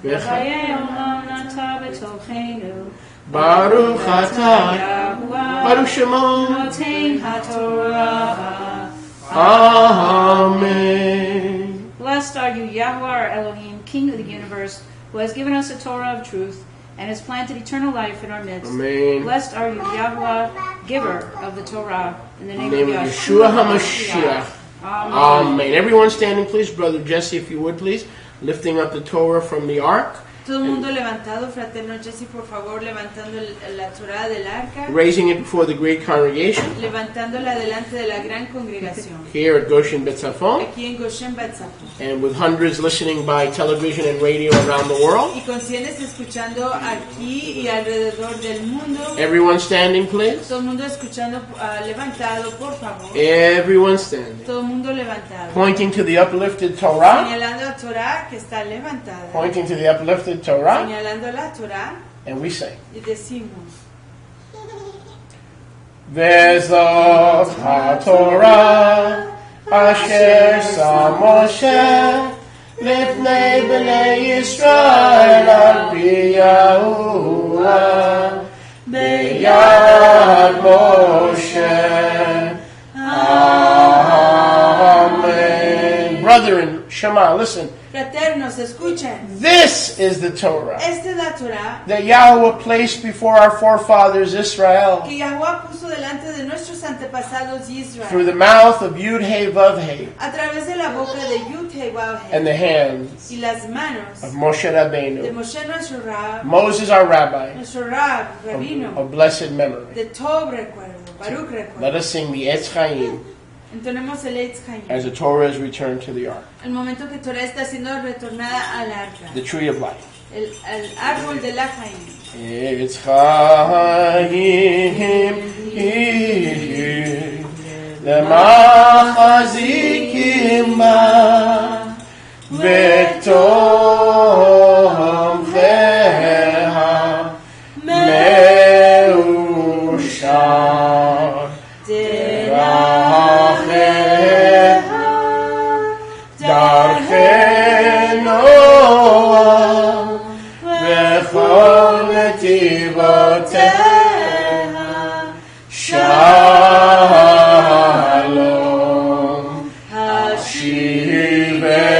v'chayei olam nata b'tolcheinu. Baruch atah, Baruch Shemo, Notein haTorah. Amen. Blessed are you, Yahweh our Elohim, King of the universe, who has given us a Torah of truth and has planted eternal life in our midst. Amen. Blessed are you, Yahweh, giver of the Torah, in the name In the name of of Yeshua Yeshua HaMashiach. Amen. Amen. Everyone standing, please. Brother Jesse, if you would, please. Lifting up the Torah from the ark. Todo el mundo levantado, fraterno Jesse, por favor, levantando la Torah del arca, Raising it before the great congregation. levantándola delante de la gran congregación, Here at Goshen Betzafon. aquí en Goshen Batzafon. And with hundreds listening by television and radio around the world. Y con cientos escuchando aquí y alrededor del mundo. Everyone standing, please. Todo el mundo escuchando levantado, por favor. Everyone standing. Todo el mundo levantado. Pointing to the uplifted Torah. Señalando a Torah que está levantada. Pointing to the uplifted Torah. Señalando la Torah And we say. y decimos. Vezot HaTorah Asher Sam Moshe Lifnei Bnei Yisrael Al Pi Yahuwah Beyad Moshe. Amen. Brethren, Shema, listen. Fraternos, escuchen. This is the Torah Esta es la Torah that Yahweh placed before our forefathers Israel que Yahweh puso delante de nuestros antepasados Israel through the mouth of Yud-Heh Vav-Heh a través de la boca de Yud-Heh Vav-Heh and the hands y las manos of Moshe de Rabbeinu, Moshe nuestro Rab, Moses our rabbi, nuestro Rab, Rabino, of blessed memory. de Tob recuerdo, Baruch Let recuerdo. us sing the Etz Chaim Entonemos el Eitz Chaim. as the Torah is returned to the ark, El momento que Torah está siendo retornada al arca, the tree of life. el árbol de la Chaim. Etz Chaim lemachazikim ba v'tomcheha meushar deracheha darchei Noah v'chol netivoteha shalom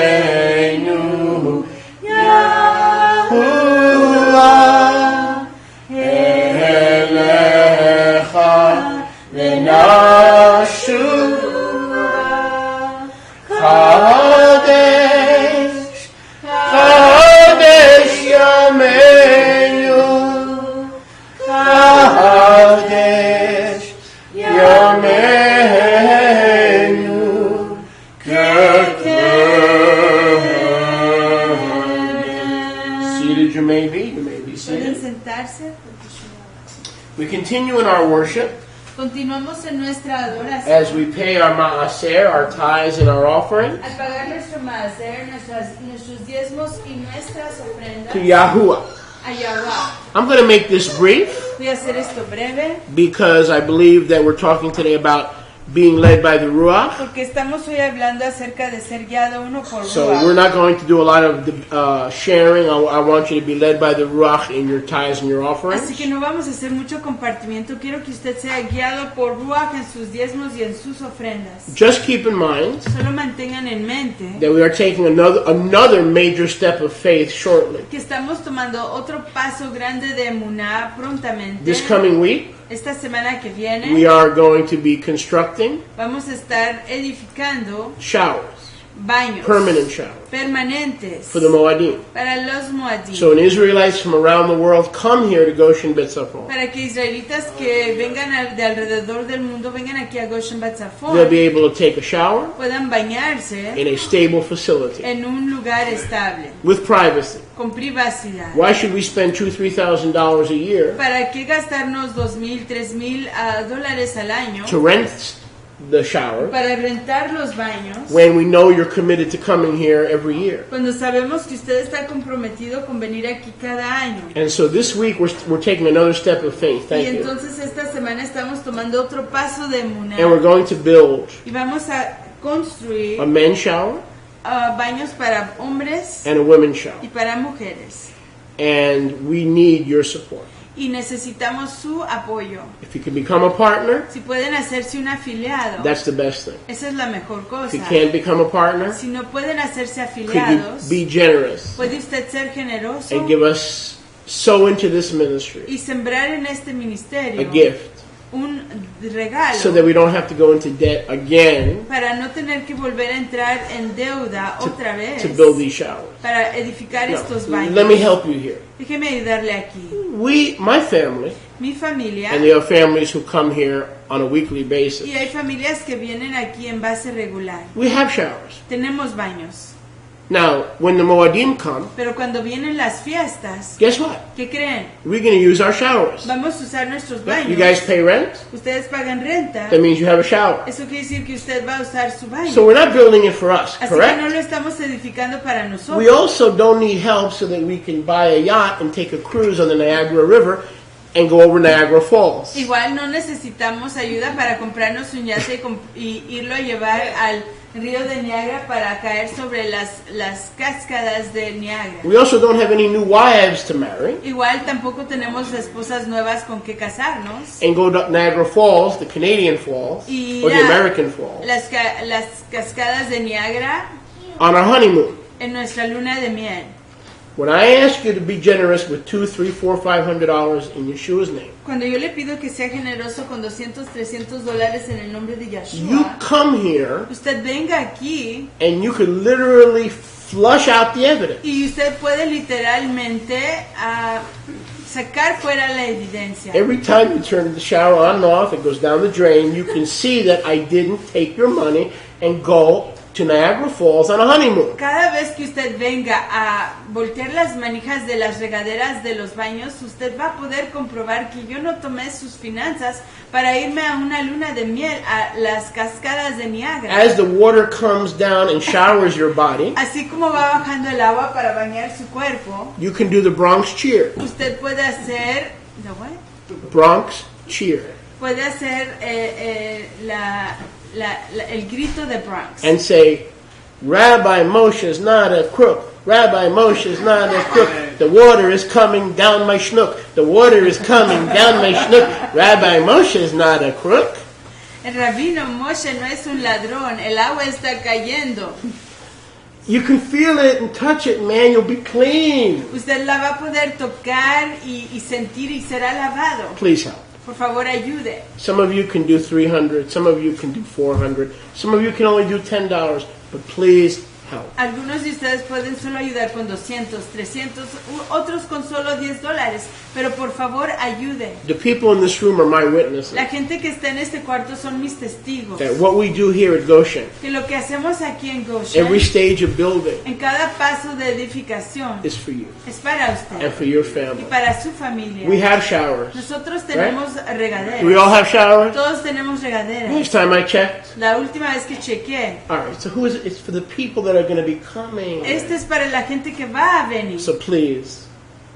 hashivenu Yahuwah elecha v'nashuva Kadesh Kadesh Yameinu Kadesh Yameinu Seated you may be Pueden seated. sentarse. We continue in our worship Continuamos en nuestra adoración. as we pay our ma'aser, our tithes and our offerings Al pagar nuestro maaser, nuestros diezmos y nuestras ofrendas to Yahuwah. a Yahweh. I'm going to make this brief Voy a hacer esto breve because I believe that we're talking today about being led by the Ruach. porque estamos hoy hablando acerca de ser guiado uno por So Ruach. we're not going to do a lot of sharing. I want you to be led by the Ruach in your tithes and your Así offerings. que no vamos a hacer mucho compartimiento. Quiero que usted sea guiado por Ruach en sus diezmos y en sus ofrendas. Just keep in mind Solo mantengan en mente that we are taking another major step of faith shortly. que estamos tomando otro paso grande de emuná prontamente. This coming week, Esta semana que we viene are going to be constructing vamos a estar edificando showers, baños permanent showers, permanentes for the Moadim. para los Moadim. So when Israelites from around the world come here to Goshen Betzafon, Para que israelitas que vengan de alrededor del mundo vengan aquí a Goshen they'll Batzafon be able to take a shower puedan bañarse in a stable facility en un lugar estable, with privacy. con privacidad. Why should we spend $2,000-3,000 a year ¿Para qué gastarnos $2,000, $3,000 dólares al año to rent the shower para rentar los baños when we know you're committed to coming here every year? cuando sabemos que usted está comprometido con venir aquí cada año? And so this week we're taking another step of faith. Y Thank you. entonces esta semana estamos tomando otro paso de emuná And we're going to build y vamos a construir a men's shower baños para hombres and a women's shower. y para mujeres. And we need your support. Y necesitamos su apoyo. If you can become a partner, Si pueden hacerse un afiliado, that's the best thing. esa es la mejor If cosa. you can't become a partner, Si no pueden hacerse could you afiliados, be generous puede usted ser generoso and give us sow into this ministry y sembrar en este a ministerio gift un regalo so that we don't have to go into debt again para no tener que volver a entrar en deuda otra vez to build these showers? para edificar estos Now, baños. let me help you here. Déjeme ayudarle aquí. My family, Mi familia, and there are families who come here on a weekly basis, y hay familias que vienen aquí en base regular. we have showers. Tenemos baños. Now, when the Moadim come, Pero cuando vienen las fiestas, guess what? ¿qué creen? We're going to use our showers. Vamos a usar nuestros You baños. guys pay rent? Ustedes pagan renta. That means you have a shower. Eso quiere decir que usted va a usar su baño. So we're not building it for us, Así que no correct? lo estamos edificando para We nosotros. also don't need help so that we can buy a yacht and take a cruise on the Niagara River and go over Niagara Falls. Igual no necesitamos ayuda para comprarnos un yate y irlo a llevar al río de Niagara para caer sobre las cascadas de Niagara. We also don't have any new wives to marry Igual tampoco tenemos esposas nuevas con que casarnos. and go to Niagara Falls, the Canadian Falls, Y or the ir a American Falls, las cascadas de Niagara on our honeymoon. en nuestra luna de miel. When I ask you to be generous with $200, $300, $400, $500 in Yeshua's name, Cuando yo le pido que sea generoso con $200, $300 en el nombre de you Yahshua, come here usted venga aquí and you could literally flush out the evidence. y usted puede literalmente sacar fuera la evidencia. Every time you turn the shower on and off, it goes down the drain, you can see that I didn't take your money and go to Niagara Falls on a honeymoon. Cada vez que usted venga a voltear las manijas de las regaderas de los baños, usted va a poder comprobar que yo no tomé sus finanzas para irme a una luna de miel a las cascadas de Niagara. As the water comes down and showers your body, Así como va bajando el agua para bañar su cuerpo, you can do the Bronx cheer. usted puede hacer... ¿The what? Bronx cheer. Puede hacer el grito de Bronx. And say, Rabbi Moshe is not a crook. Rabbi Moshe is not a crook. The water is coming down my schnook. The water is coming down my schnook. Rabbi Moshe is not a crook. El rabino Moshe no es un ladrón, el agua está cayendo. You can feel it and touch it, man. You'll be clean. Usted la va a poder tocar y sentir y será lavado. Please help. Por favor, ayude. Some of you can do 300. Some of you can do 400. Some of you can only do $10. But please help. Algunos de ustedes pueden solo ayudar con 200, 300, otros con solo $10. Pero por favor, ayude. The people in this room are my witnesses. La gente que está en este cuarto son mis testigos. That what we do here at Goshen, Que lo que hacemos aquí en Goshen, every stage of building, en cada paso de edificación, is for you es para and usted for your y family. para su familia. We have showers. Nosotros tenemos Do we regaderas. all have showers? Todos tenemos regaderas. Last time I checked. La última vez que chequeé, All right, so who is it? It's for the people that are going to be coming. este es para la gente que va a venir. So please,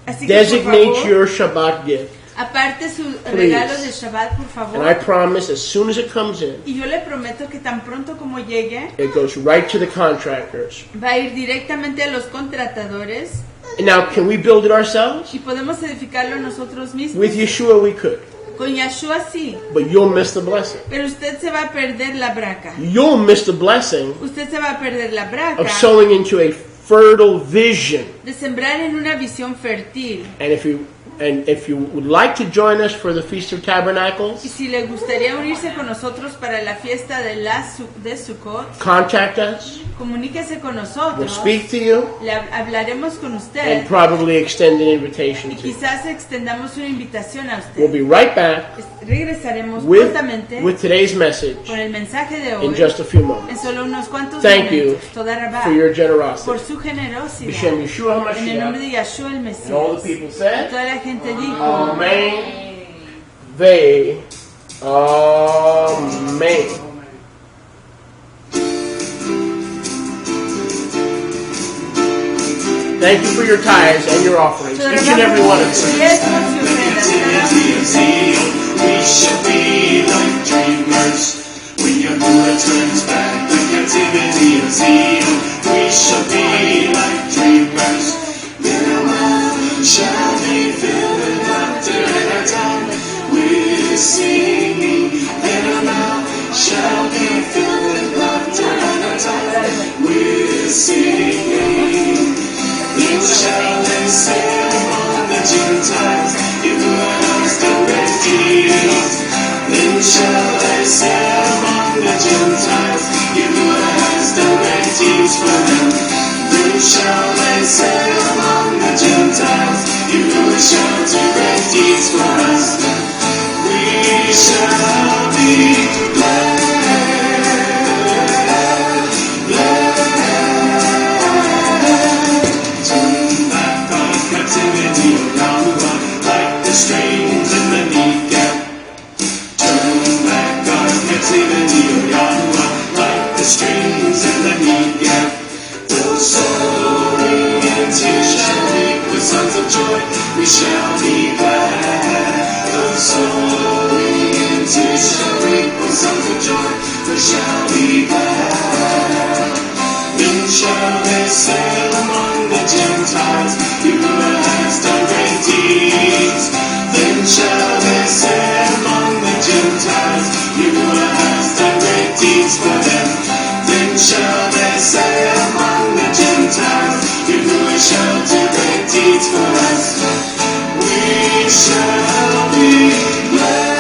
Así que por designate favor, your Shabbat gift. aparte su regalo de Shabbat, por And I favor. promise as soon as it comes in, Y yo le prometo que tan pronto como llegue, it goes right to the contractors. va a ir directamente a los contratadores And now, can we build it ourselves? y podemos edificarlo nosotros mismos. With Yeshua, we could. Con Yahshua sí, But you'll miss the blessing. pero usted se va a perder la braca. You'll miss the blessing Usted se va a perder la braca of sowing into a fertile vision. de sembrar en una visión fértil. And if you would like to join us for the Feast of Y Tabernacles, si le gustaría unirse con nosotros para la fiesta de Sukkot, contact us. comuníquese con We'll nosotros. speak to you Le hablaremos con usted and probably extend an invitation y to you. quizás extendamos una invitación a We'll usted. be right back Regresaremos with prontamente today's message con el mensaje de in hoy just a few en moments. solo unos cuantos Thank you momentos. Toda rabá, for your por generosity. su generosidad. B'Shem Yeshua En el nombre HaMashiach. de Yahshua el And all Mesías. the people Y said, toda la gente dijo, Amen. They, Amen. Thank you for your tithes and your offerings, toda each and every one of you. diezmos y ofrendas, cada uno. We should be like dreamers, When Yahuwah turns back the captivity of Zion, we shall be like dreamers. Then our mouth shall be filled with laughter and our tongue with singing. Then our mouth shall be filled with laughter and our tongue with singing. Then shall they say among the Gentiles, Yahuwah has done great deeds. Then shall they say among the Gentiles, Yahuwah has done great deeds for them. Then shall they say among the Gentiles, Yahuwah shall do great deeds for us. We shall be glad. Turn back our captivity, O Yahuwah, like the streams in the Negev. Turn back our captivity, O Yahuwah, like the streams in the Negev. Those sowing into shall reap with songs of joy. We shall be glad. Those sowing into shall reap with songs of joy. We shall be glad. Then shall they say among the Gentiles, Yahuwah has done great deeds. Then shall they say among the Gentiles, Yahuwah has done great deeds for them. Then shall they say among the Gentiles, Yahuwah shall do great deeds for us. We shall be glad.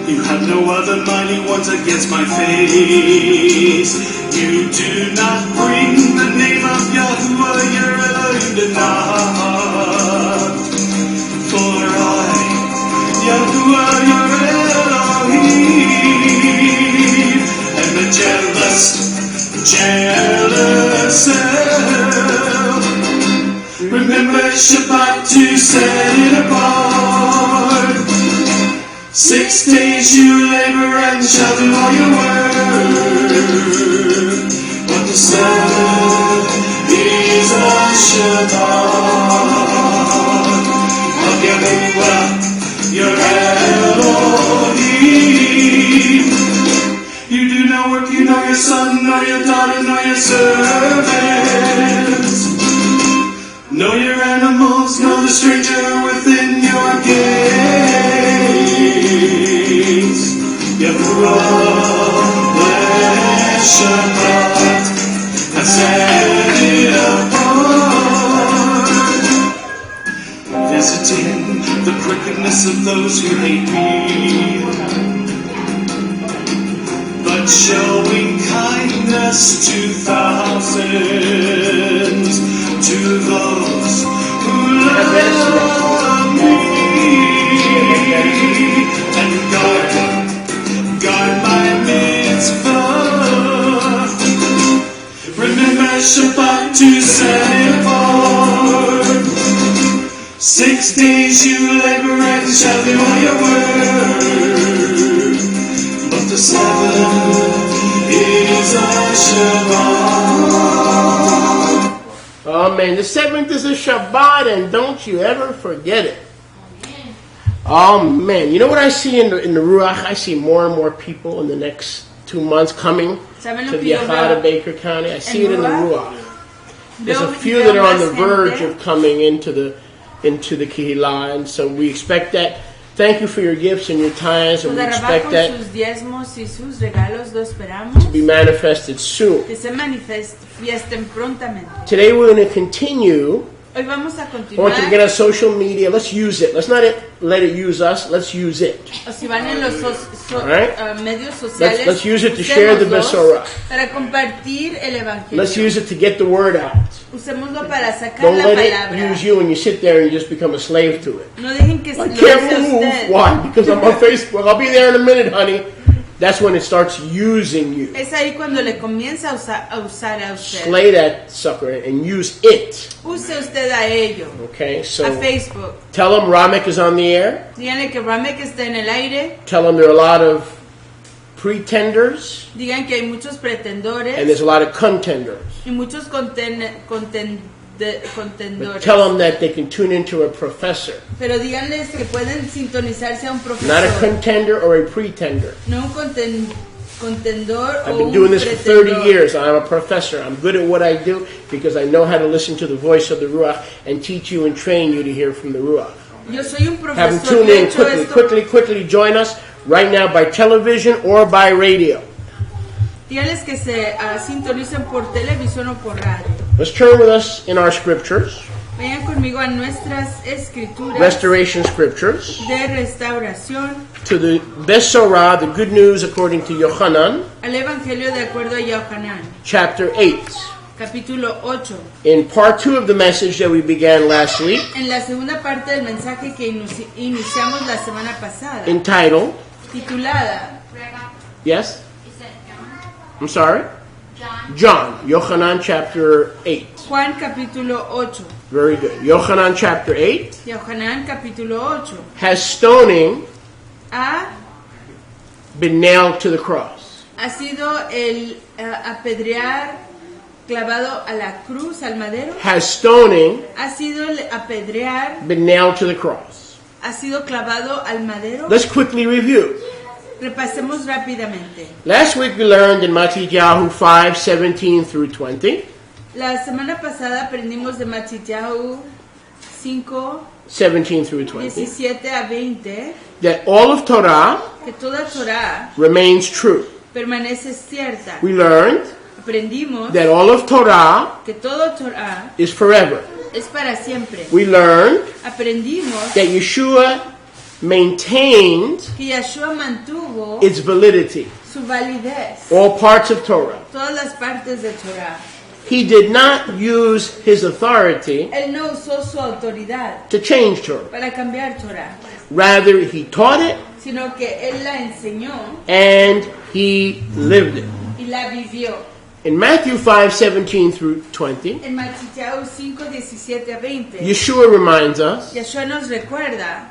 You have no other mighty ones against my face. You do not bring the name of Yahuwah, your Elohim, enough. For I, Yahuwah, your Elohim, and the jealous self. Remember Shabbat to set it apart. 6 days you labor and shall do all your work, but the Sabbath is a Shabbat of Yahuwah, your Elohim. You do no work, you know your son, nor your daughter, nor your servants. Know your animals, know the stranger within your gates. Yahuwah, bless Shabbat, and set it apart. Visiting the crookedness of those who hate me, but showing kindness to thousands, to those who love me. And guard my mitzvah. Remember Shabbat to set it apart. 6 days you labor and shall do all your work, but the Sabbath is a Shabbat. Oh man, the 7th is a Shabbat, and don't you ever forget it. Oh man, you know what I see in the Ruach? I see more and more people in the next 2 months coming to the Yahada Baker County. I see it in the Ruach. There's a few that are on the verge of coming into the Kehillah, and so we expect that. Thank you for your gifts and your tithes, and we expect that to be manifested soon. Que se manifiesten prontamente. Today we're going to continue. Hoy vamos a I want you to get continuar. on social media. Let's use it. Let's not let it use us. Let's use it. O si van en los Right? medios sociales, Let's use it to share the usémoslos Besorah. para compartir el evangelio. Let's use it to get the word out. Usémoslo para sacar Don't la let it palabra. use you and you sit there and you just become a slave to it. No dejen que I lo use can't move. usted. Why? Because I'm on Facebook. I'll be there in a minute, honey. That's when it starts using you. Es ahí cuando le comienza a usar a usted. Slay that sucker and use it. Use usted a ello. Okay, A so Facebook. tell them Ramek is on the air. Díganle que Ramek está en el aire. Tell them there are a lot of pretenders Digan que hay muchos and pretendores there's a lot of contenders. y muchos contendores. But tell them that they can tune into a professor, Pero díganles que pueden sintonizarse a un not a profesor. contender or a pretender. No un contendor I've o been un doing this for 30 pretendor. years. I'm a professor. I'm good at what I do because I know how to listen to the voice of the Ruach and teach you and train you to hear from the Ruach. Yo soy un Have them profesor. tune Yo he in hecho quickly join us right now by television or by radio. Díganles que se sintonicen por televisión o por radio. Let's turn with us in our scriptures, Vayan conmigo a nuestras escrituras restoration scriptures, de restauración, to the Besorah, the good news according to Yochanan, al Evangelio de acuerdo a Yohanan, chapter 8. capítulo 8. In part 2 of the message that we began last week, En la segunda parte del mensaje que iniciamos la semana pasada, entitled, titulada yes? I'm sorry? John, Yochanan chapter 8. Juan capítulo 8. Very good. Yochanan chapter 8 Yohanan capítulo 8. has stoning Ha been nailed to the cross. sido el apedrear clavado a la cruz, al madero. Has stoning Ha sido el apedrear, been nailed to the cross. ha sido clavado al madero. Let's quickly review. Repasemos rápidamente. Last week we learned in Matityahu 5:17 through 20, La semana pasada aprendimos de Matityahu 5, 17 through 20, 17 a 20, that all of Torah que toda Torah remains true. permanece cierta. We learned Aprendimos that all of Torah que todo Torah is forever. es para siempre. We learned Aprendimos that Yeshua maintained que Yeshua mantuvo its validity, su validez, all parts of Torah. todas las partes de Torah. He did not use his authority Él no usó su autoridad to change Torah. para cambiar Torah, Rather, he taught it sino que Él la enseñó and he lived it. y la vivió. In Matthew 5:17 through 20, En Matityahu 5, 17 a 20, Yeshua reminds us, Yeshua nos recuerda,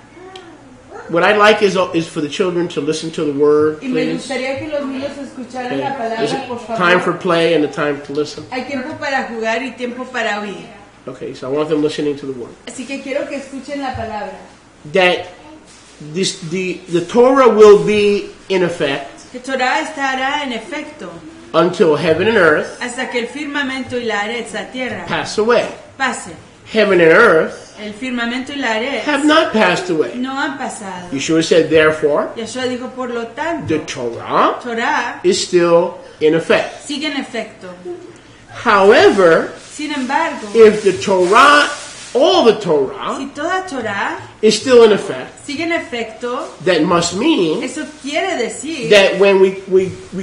what I'd like is for the children to listen to the word, y me please. gustaría que los niños escucharan Okay. la There's palabra, por a time for favor. play and a time to listen. Hay tiempo para jugar y tiempo para oír. Okay, so I want them listening to the word. Así que quiero que escuchen la palabra. That the Torah will be in effect Que Torah estará en efecto until heaven and earth hasta que el firmamento y la ared, la tierra, pass away. pasen. Heaven and earth El firmamento y la ared have not passed away. no han pasado. Yeshua said, therefore, Yeshua dijo, por lo the tanto, Torah Torah is still in effect. sigue en efecto. However, Sin embargo, if the Torah, all the Torah, si toda Torah is still in effect, sigue en efecto, that must mean eso quiere decir that when we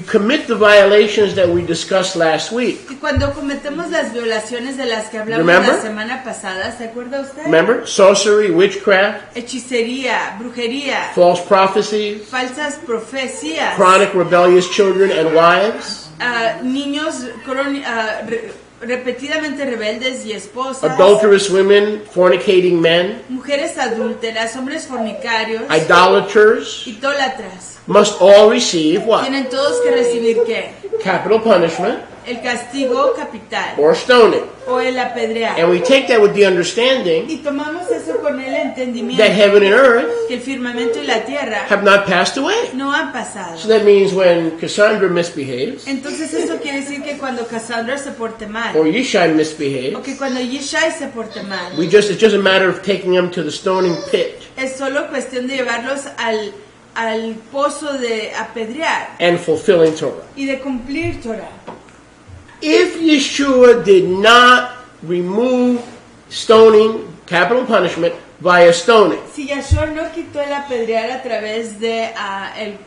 commit the violations that we discussed last week, que cuando cometemos las violaciones de las que hablamos Remember? la semana pasada, ¿se acuerda usted? remember, sorcery, witchcraft, Hechicería, brujería, false prophecies, falsas profecías, chronic rebellious children and wives, niños repetidamente rebeldes y esposas, adulterous women, fornicating men, mujeres adúlteras, hombres fornicarios, idolaters, idólatras. must all receive what? Tienen todos que recibir ¿qué? Capital punishment El castigo capital or stoning. o el apedrear. And we take that with the understanding Y tomamos eso con el entendimiento that heaven and earth que el firmamento y la tierra have not passed away. no han pasado. So that means when Cassandra misbehaves, Entonces eso quiere decir que cuando Cassandra se porte mal, or Yishai o misbehaves, que cuando Yishai se porte mal, it's just a matter of taking them to the stoning pit es solo cuestión de llevarlos al pozo de apedrear and fulfilling Torah. y de cumplir Torah. If Yeshua did not remove stoning, capital punishment, via stoning, Si Yeshua no quitó el apedrear a través de el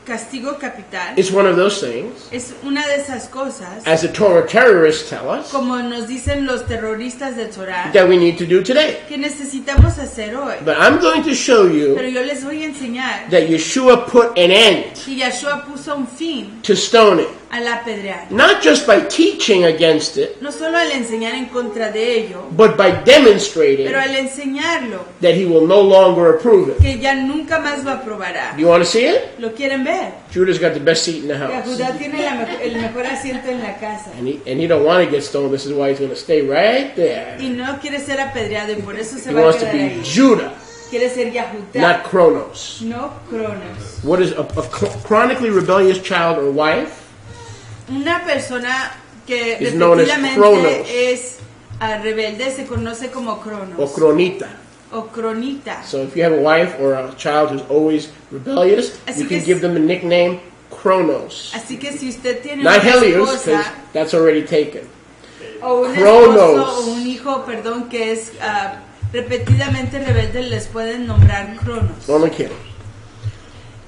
castigo capital It's one of those things, es una de esas cosas, as the Torah terrorists tell us, como nos dicen los terroristas de Torah, that we need to do today. que necesitamos hacer hoy. But I'm going to show Pero you yo les voy a enseñar that Yeshua put an end que Yahshua puso un fin to stoning, al apedrear. not just by teaching against it, No solo al enseñar en contra de ello, but by demonstrating pero al enseñarlo, that he will no longer approve it. que ya nunca más lo aprobará. You want to see it? ¿Lo quieren ver? Judah's got the best seat in the Que house. Judá tiene el mejor asiento en la casa. And he don't want to get stoned. This is why he's going to stay right there. Y no quiere ser apedreado y por eso se He va a wants to quedar be ahí. Judah, Quiere ser Yahudá, not Chronos. no Cronos. What is a chronically rebellious child or wife? Una persona que Is known as repetidamente Cronos. es rebelde se conoce como Cronos Or Chronita. o Cronita. So if you have a wife or a child who's always rebellious, Así you que can give them the nickname Chronos. Así que si usted tiene Not una Helios, because esposa that's already taken. o un Cronos. esposo o un hijo, perdón, que es repetidamente rebelde, les pueden nombrar Cronos. Only kidding.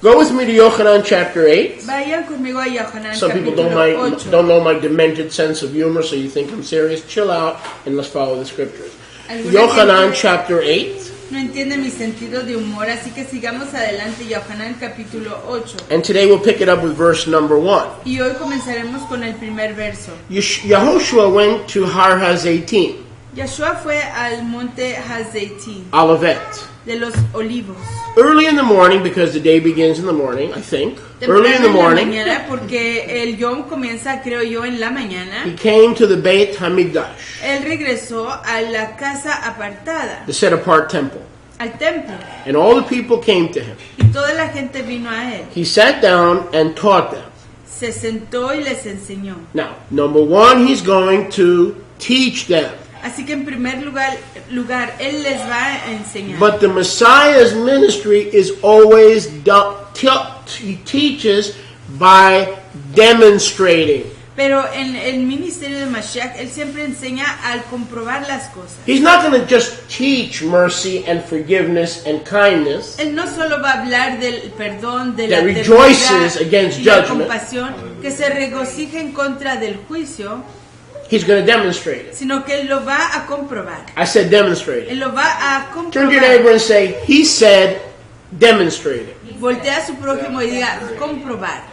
Go with me to Yochanan chapter 8. Vayan conmigo a Yohanan Some people capítulo 8. don't know my demented sense of humor, so you think I'm serious. Chill out and let's follow the scriptures. Alguna Yochanan gente chapter 8. no entiende mi sentido de humor, así que sigamos adelante. Yohanan capítulo 8. And today we'll pick it up with verse number 1. Y hoy comenzaremos con el primer verso. Yahushua went to Har Hazeitim, Yahshua fue al monte Hazeitim, Olivet. de los olivos. Early in the morning, because the day begins in the morning, I think. Early in Temprano the en la morning, mañana, porque el yom comienza, creo yo, en la mañana. he came to the Beit Hamikdash, Él regresó a la casa apartada, the set-apart temple. al templo, And all the people came to him. y toda la gente vino a él. He sat down and taught them. Se sentó y les enseñó. Now, number one, he's going to teach them. Así que en primer lugar él les va a enseñar. But the Messiah's ministry is always he teaches by demonstrating. Pero en el ministerio de Mashiach, él siempre enseña al comprobar las cosas. He's not going to just teach mercy and forgiveness and kindness. Él no solo va a hablar del perdón, de la That ternura rejoices against y la judgment. compasión, que se regocija en contra del juicio, He's going to demonstrate it. sino que él lo va a comprobar. I said demonstrate it. Él lo va a Turn to your comprobar. neighbor and say, he said demonstrate it. Voltea a su prójimo y diga, comprobar.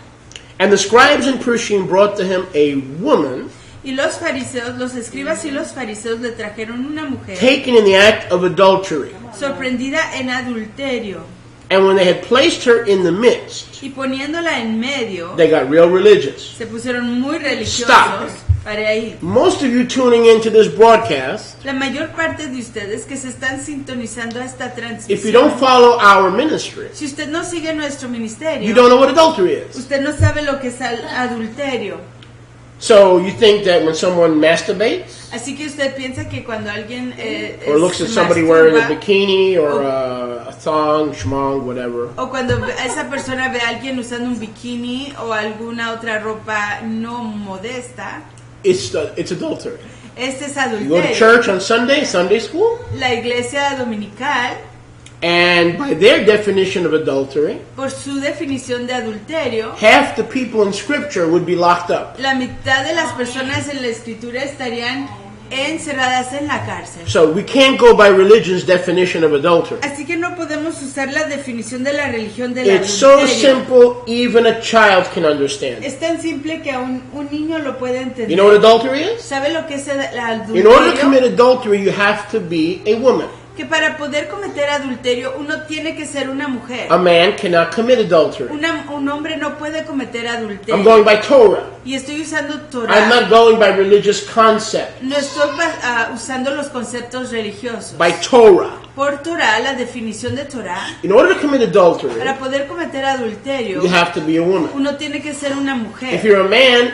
And the scribes and Prushim brought to him a woman Y los fariseos, los escribas y los fariseos le trajeron una mujer taken in the act of adultery. sorprendida en adulterio. And when they had placed her in the midst, Y poniéndola en medio, they got real religious. se pusieron muy religiosos Stop. para ir. Most of you tuning into this broadcast, La mayor parte de ustedes que se están sintonizando a esta if you don't transmisión, follow our ministry, si usted no sigue nuestro ministerio, you don't know what adultery is. usted no sabe lo que es adulterio. So you think that when someone masturbates Así que usted piensa que cuando alguien or looks at se somebody wearing a masturba, bikini or a thong, shmong, whatever, o cuando esa persona ve a alguien usando un bikini o alguna otra ropa no modesta, it's adultery. este es You go to adulterio. church on Sunday, Sunday school, La iglesia dominical, and by their definition of adultery, por su definición de adulterio, half the people in Scripture would be locked up. la mitad de las personas en la escritura estarían encerradas en la cárcel. So we can't go by religion's definition of adultery. Así que no podemos usar la definición de la religión del It's so adulterio. simple, even a child can understand. Es tan simple que un niño lo puede entender. You know what adultery is? ¿Sabe lo que es el In order to commit adulterio? adultery, you have to be a woman. Que para poder cometer adulterio uno tiene que ser una mujer. A man cannot commit adultery. Un hombre no puede cometer I'm adulterio. going by Torah. Y estoy usando I'm Torah. not going by religious concept. No estoy usando los conceptos religiosos. By Torah. Por Torah, la definición de Torah, In order to commit adultery, para poder cometer adulterio, you have to be a woman. uno tiene que ser una If mujer. you're a man,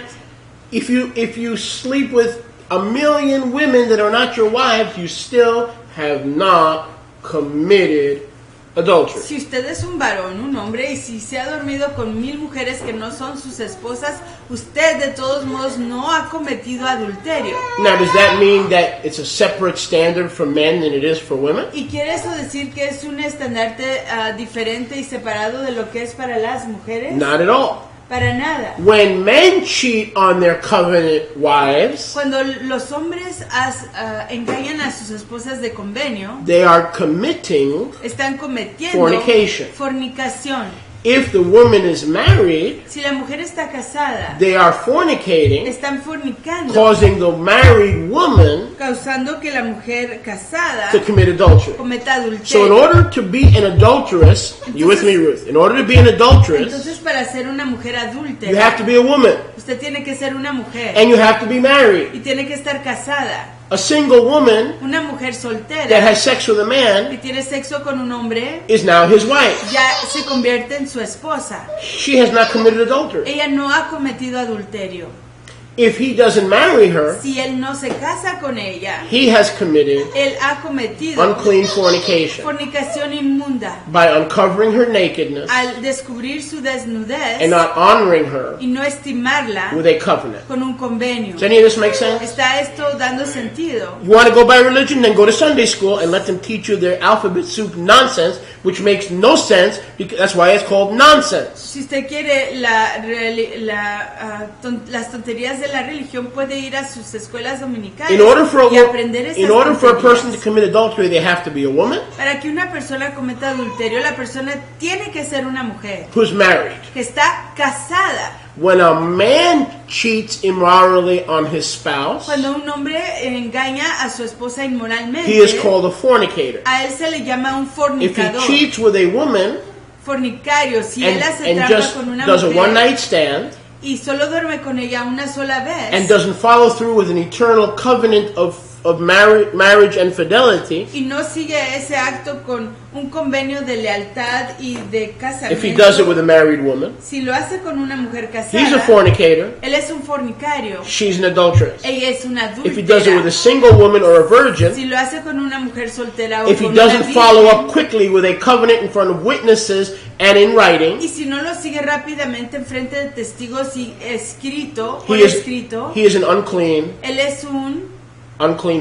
if you sleep with a million women that are not your wives, you still have not committed adultery. Si usted es un varón, un hombre, y si se ha dormido con 1000 mujeres que no son sus esposas, usted de todos modos no ha cometido adulterio. Now, does that mean that it's a separate standard for men than it is for women? ¿Y quiere eso decir que es un estandarte diferente y separado de lo que es para las mujeres? Not at all. Para nada. When men cheat on their covenant wives, Cuando los hombres engañan a sus esposas de convenio, they are committing están cometiendo fornication. fornicación. If the woman is married, Si la mujer está casada, they are fornicating, están fornicando, causing the married woman causando que la mujer casada to commit adultery. cometa So in adulterio. order to be an adulteress, you with me, Ruth? In order to be an adulteress, Entonces, para ser una mujer you have adúltera, to be a woman, usted tiene que ser una mujer and you have to be married. y tiene que estar casada. A single woman Una mujer that soltera has sex with a que man tiene sexo con un hombre is now his wife. ya se convierte en su esposa. She has not committed adultery. Ella no ha cometido adulterio. If he doesn't marry her, Si él no se casa con ella, he has committed él ha cometido unclean fornication fornicación inmunda by uncovering her nakedness al descubrir su desnudez and not honoring her y no estimarla with a covenant. con un convenio. Does any of this make sense? ¿Está esto dando sentido? You want to go by religion, then go to Sunday school and let them teach you their alphabet soup nonsense, which makes no sense, because that's why it's called nonsense. Si usted quiere las tonterías de la religión, puede ir a sus escuelas dominicales In order for y aprender esas a person to tonterías. commit adultery, they have to be a woman Para que una persona cometa adulterio, la persona tiene que ser una mujer who's married. que está casada. When a man cheats immorally on his spouse, Cuando un hombre engaña a su esposa inmoralmente, he is called a fornicator. a él se le llama un If he fornicador, cheats with a woman fornicario. Si él hace and trampa just con una does a mujer one-night stand y solo duerme con ella una sola vez and doesn't follow through with an eternal covenant of marriage and fidelity, y no sigue ese acto con un convenio de lealtad y de if he does it with casamiento, a married woman, si lo hace con una mujer he's a casada, fornicator, él es un fornicario, she's an adulteress. ella es una If he does it with a adúltera. single woman or a virgin, Si lo hace con una mujer soltera o if he con una doesn't virgen, follow up quickly with a covenant in front of witnesses and in writing, y si no lo sigue rápidamente en frente de testigos y escrito, por he escrito, is an unclean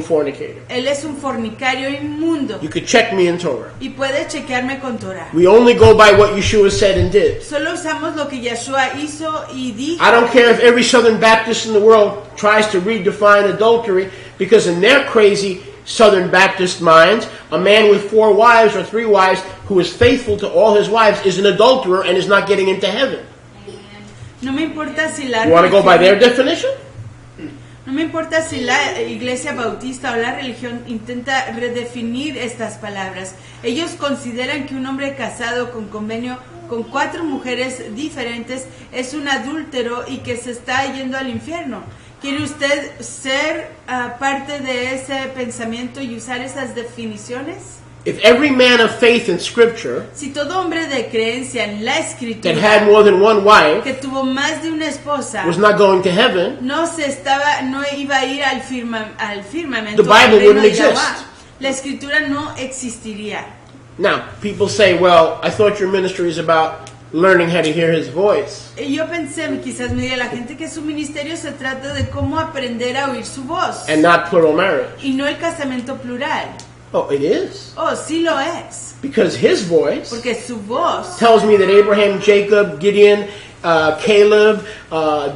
fornicator. él es un fornicario inmundo. You could check me in Torah. Y puede chequearme con Torah. We only go by what Yeshua said and did. Solo usamos lo que Yeshua hizo y dijo. I don't care if every Southern Baptist in the world tries to redefine adultery, because in their crazy Southern Baptist minds, a man with 4 wives or 3 wives who is faithful to all his wives is an adulterer and is not getting into heaven. No me importa si la You want to go by their religión- definition? No me importa si la iglesia bautista o la religión intenta redefinir estas palabras. Ellos consideran que un hombre casado con convenio con 4 mujeres diferentes es un adúltero y que se está yendo al infierno. ¿Quiere usted ser parte de ese pensamiento y usar esas definiciones? If every man of faith in Scripture Si todo hombre de creencia en la that escritura had more than one wife que tuvo más de una esposa was not going to heaven, no iba a ir al firmamento, The Bible al reino wouldn't de Yahweh, exist. la escritura no existiría. now people say, well, I thought your ministry is about learning how to hear his voice. Y yo pensé, quizás me diga la gente, que su ministerio se trata de cómo aprender a oír su voz And not plural marriage. y no el casamiento plural. Oh, it is. Oh, sí lo es, Because his voice porque su voz tells me that Abraham, Jacob, Gideon, Caleb,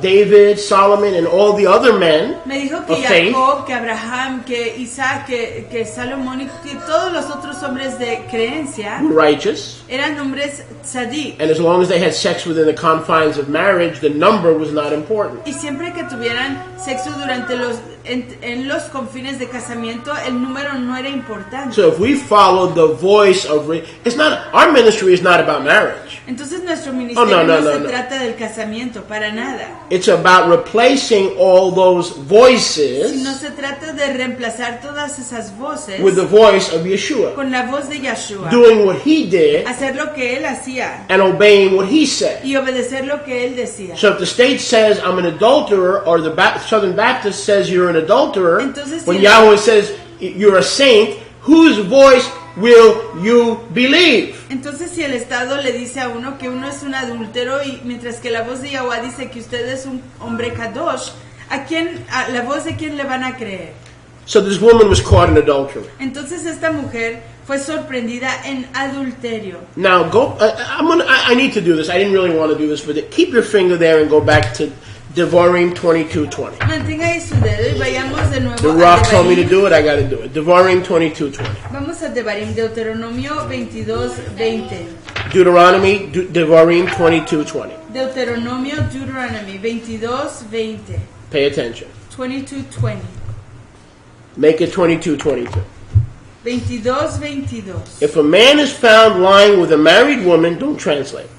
David, Solomon, and all the other men me dijo que of faith Jacob, que Abraham, que Isaac, que Salomón y que todos los otros hombres de creencia were righteous. eran hombres tzadik. And as long as they had sex within the confines of marriage, the number was not important. Y siempre que tuvieran sexo durante en los confines de casamiento, el número no era importante. So if we follow the voice of, it's not, our ministry is not about marriage. Entonces nuestro ministerio no, no se no. trata del casamiento, para nada. It's about replacing all those voices Sino se trata de reemplazar todas esas voces with the voice of Yeshua, con la voz de Yeshua. doing what he did Hacer lo que él hacía and obeying what he said. y obedecer lo que él decía. So if the state says I'm an adulterer, or the Southern Baptist says you're an adulterer, Entonces, when si- Yahweh says you're a saint, whose voice will you believe? Entonces, si el Estado le dice a uno que uno es un adúltero, y mientras que la voz de Yahweh dice que usted es un hombre kadosh, ¿a la voz de quién le van a creer? So this woman was caught in adultery. Entonces esta mujer fue sorprendida en adulterio. Now I need to do this. I didn't really want to do this, but keep your finger there and go back to Devarim 22:20. Mantenga ahí su dedo y vayamos de nuevo The a Rock told me to Devarim. do it. I got to do it. Devarim 22:20. Vamos a Devarim, Deuteronomio 22:20. Devarim 22:20. Deuteronomio, Deuteronomy 22:20. Pay attention. 22:20. Make it 22:22. 22:22. If a man is found lying with a married woman, don't translate.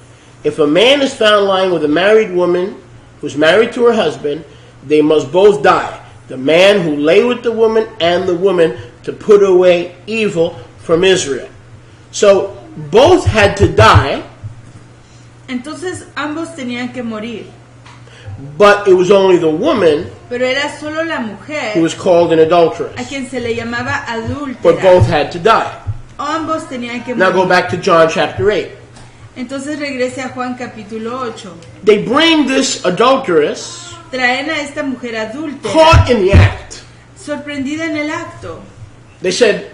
If a man is found lying with a married woman who's married to her husband, they must both die. The man who lay with the woman and the woman, to put away evil from Israel. So both had to die, Entonces ambos tenían que morir, but it was only the woman pero era solo la who mujer was called an a adulteress. quien se le llamaba But both adúltera. had to die. Ambos tenían que Now go morir. back to John chapter 8. Entonces regrese a Juan capítulo 8. They bring this adulteress Traen a esta mujer adúltera, caught in the act. sorprendida en el acto. They said,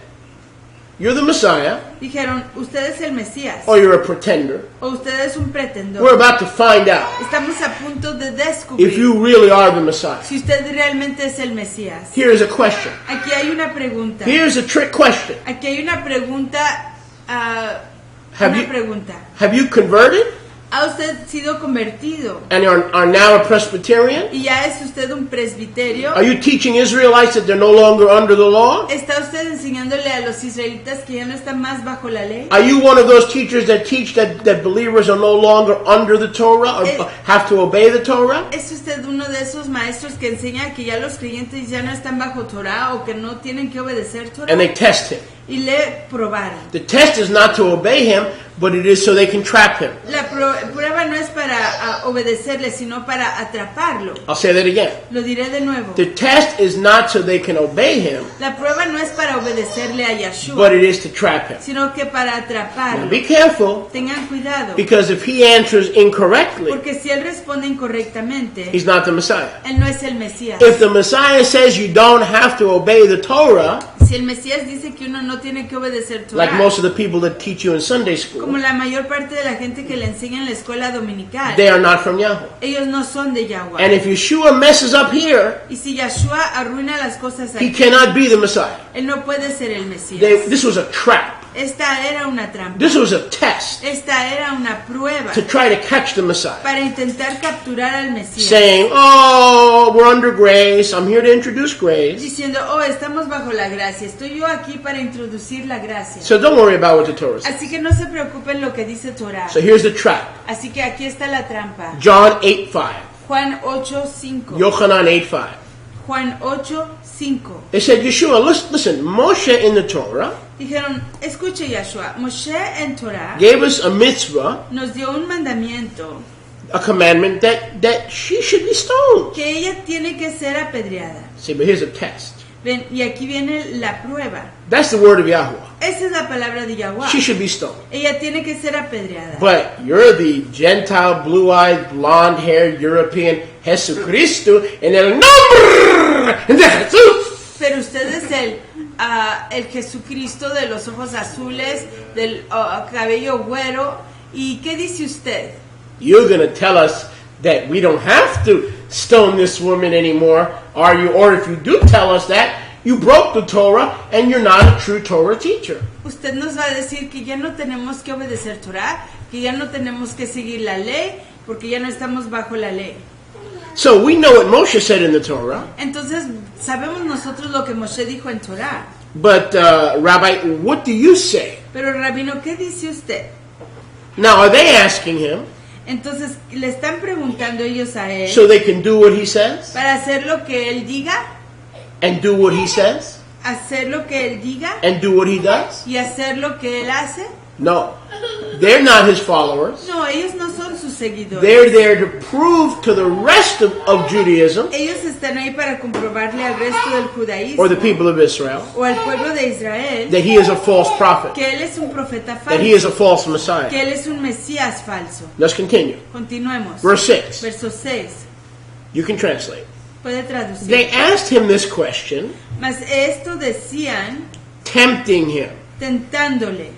"You're the Messiah, Dijeron, usted es el Mesías, or you're a pretender. o usted es un pretendor. We're about to find out Estamos a punto de if descubrir you really are the Messiah." si usted realmente es el Mesías. Here's a question. Aquí hay una pregunta. Here's a trick question. Aquí hay una pregunta. Have Una you pregunta. have you converted ¿Ha usted sido convertido? and are now a Presbyterian? ¿Y ya es usted un presbiterio? Are you teaching Israelites that they're no longer under the law? ¿Está usted enseñándole a los israelitas que ya no están más bajo la ley? Are you one of those teachers that teach that believers are no longer under the Torah or have to obey the Torah? ¿Es usted uno de esos maestros que enseña que ya los creyentes ya no están bajo Torah o que no tienen que obedecer Torah? And they test him. Y le probaron. The test is not to obey him, but it is so they can trap him. La prueba no es para obedecerle, sino para atraparlo. I'll say that again. Lo diré de nuevo. The test is not so they can obey him, La prueba no es para obedecerle a Yahshua, but it is to trap him. sino que para atraparlo. Be careful, Tengan cuidado, because if he answers incorrectly, porque si él responde incorrectamente, he's not the Messiah. él no es el Mesías. If the Messiah says you don't have to obey the Torah, Si el Mesías dice que uno no tiene que obedecer Torah, like most of the people that teach you in Sunday como school, la mayor parte de la gente que le enseña en la escuela dominical, they are not from Yahweh. ellos no son de Yahweh. And if Yeshua messes up here, Y si Yahshua arruina las cosas he aquí, cannot be the Messiah. él no puede ser el Mesías. This was a trap. Esta era una trampa. This was a test Esta era una prueba to try to catch the Messiah. para intentar capturar al Mesías. Saying, "Oh, we're under grace. I'm here to introduce grace. Diciendo, oh, estamos bajo la gracia. Estoy yo aquí para introducir la gracia. So don't worry about what the Torah says." Así que no se preocupen lo que dice Torah. So here's the trap. Así que aquí está la trampa. John 8:5. Juan 8:5. Yochanan 8:5. Juan 8:5. They said, Yeshua, listen, Moshe in the Torah Dijeron, escuche Yahshua, Moshe en Torah gave us a mitzvah, nos dio un mandamiento a commandment that she should be stoned. que ella tiene que ser apedreada. See, but here's a test. Ven, y aquí viene la prueba. That's the word of Yahweh. Esa es la palabra de Yahweh. She should be stoned. Ella tiene que ser apedreada. But you're the Gentile, blue-eyed, blonde-haired European Jesucristo en el nombre de Jesús. Pero usted es el Jesucristo de los ojos azules, del cabello güero. ¿Y qué dice usted? You're going to tell us that we don't have to stone this woman anymore, are you? Or if you do tell us that, you broke the Torah and you're not a true Torah teacher. Usted nos va a decir que ya no tenemos que obedecer Torah, que ya no tenemos que seguir la ley, porque ya no estamos bajo la ley. So we know what Moshe said in the Torah, Entonces, sabemos nosotros lo que Moshe dijo en Torah. but Rabbi, what do you say? Pero, Rabino, ¿qué dice usted? Now, are they asking him Entonces, le están preguntando ellos a él so they can do what he says para hacer lo que él diga, and do what he says hacer lo que él diga and do what he does? y hacer lo que él hace. No. They're not his followers. No, ellos no son sus seguidores. They're there to prove to the rest of Judaism Ellos están ahí para comprobarle al resto del judaísmo or the people of Israel o al pueblo de Israel that he is a false prophet, que él es un profeta that he is falso, a false Messiah. que él es un Mesías falso. Let's continue. Continuemos. Verse 6. Verso 6. You can translate. Puede traducir. They asked him this question, Mas esto decían tempting him. tentándole.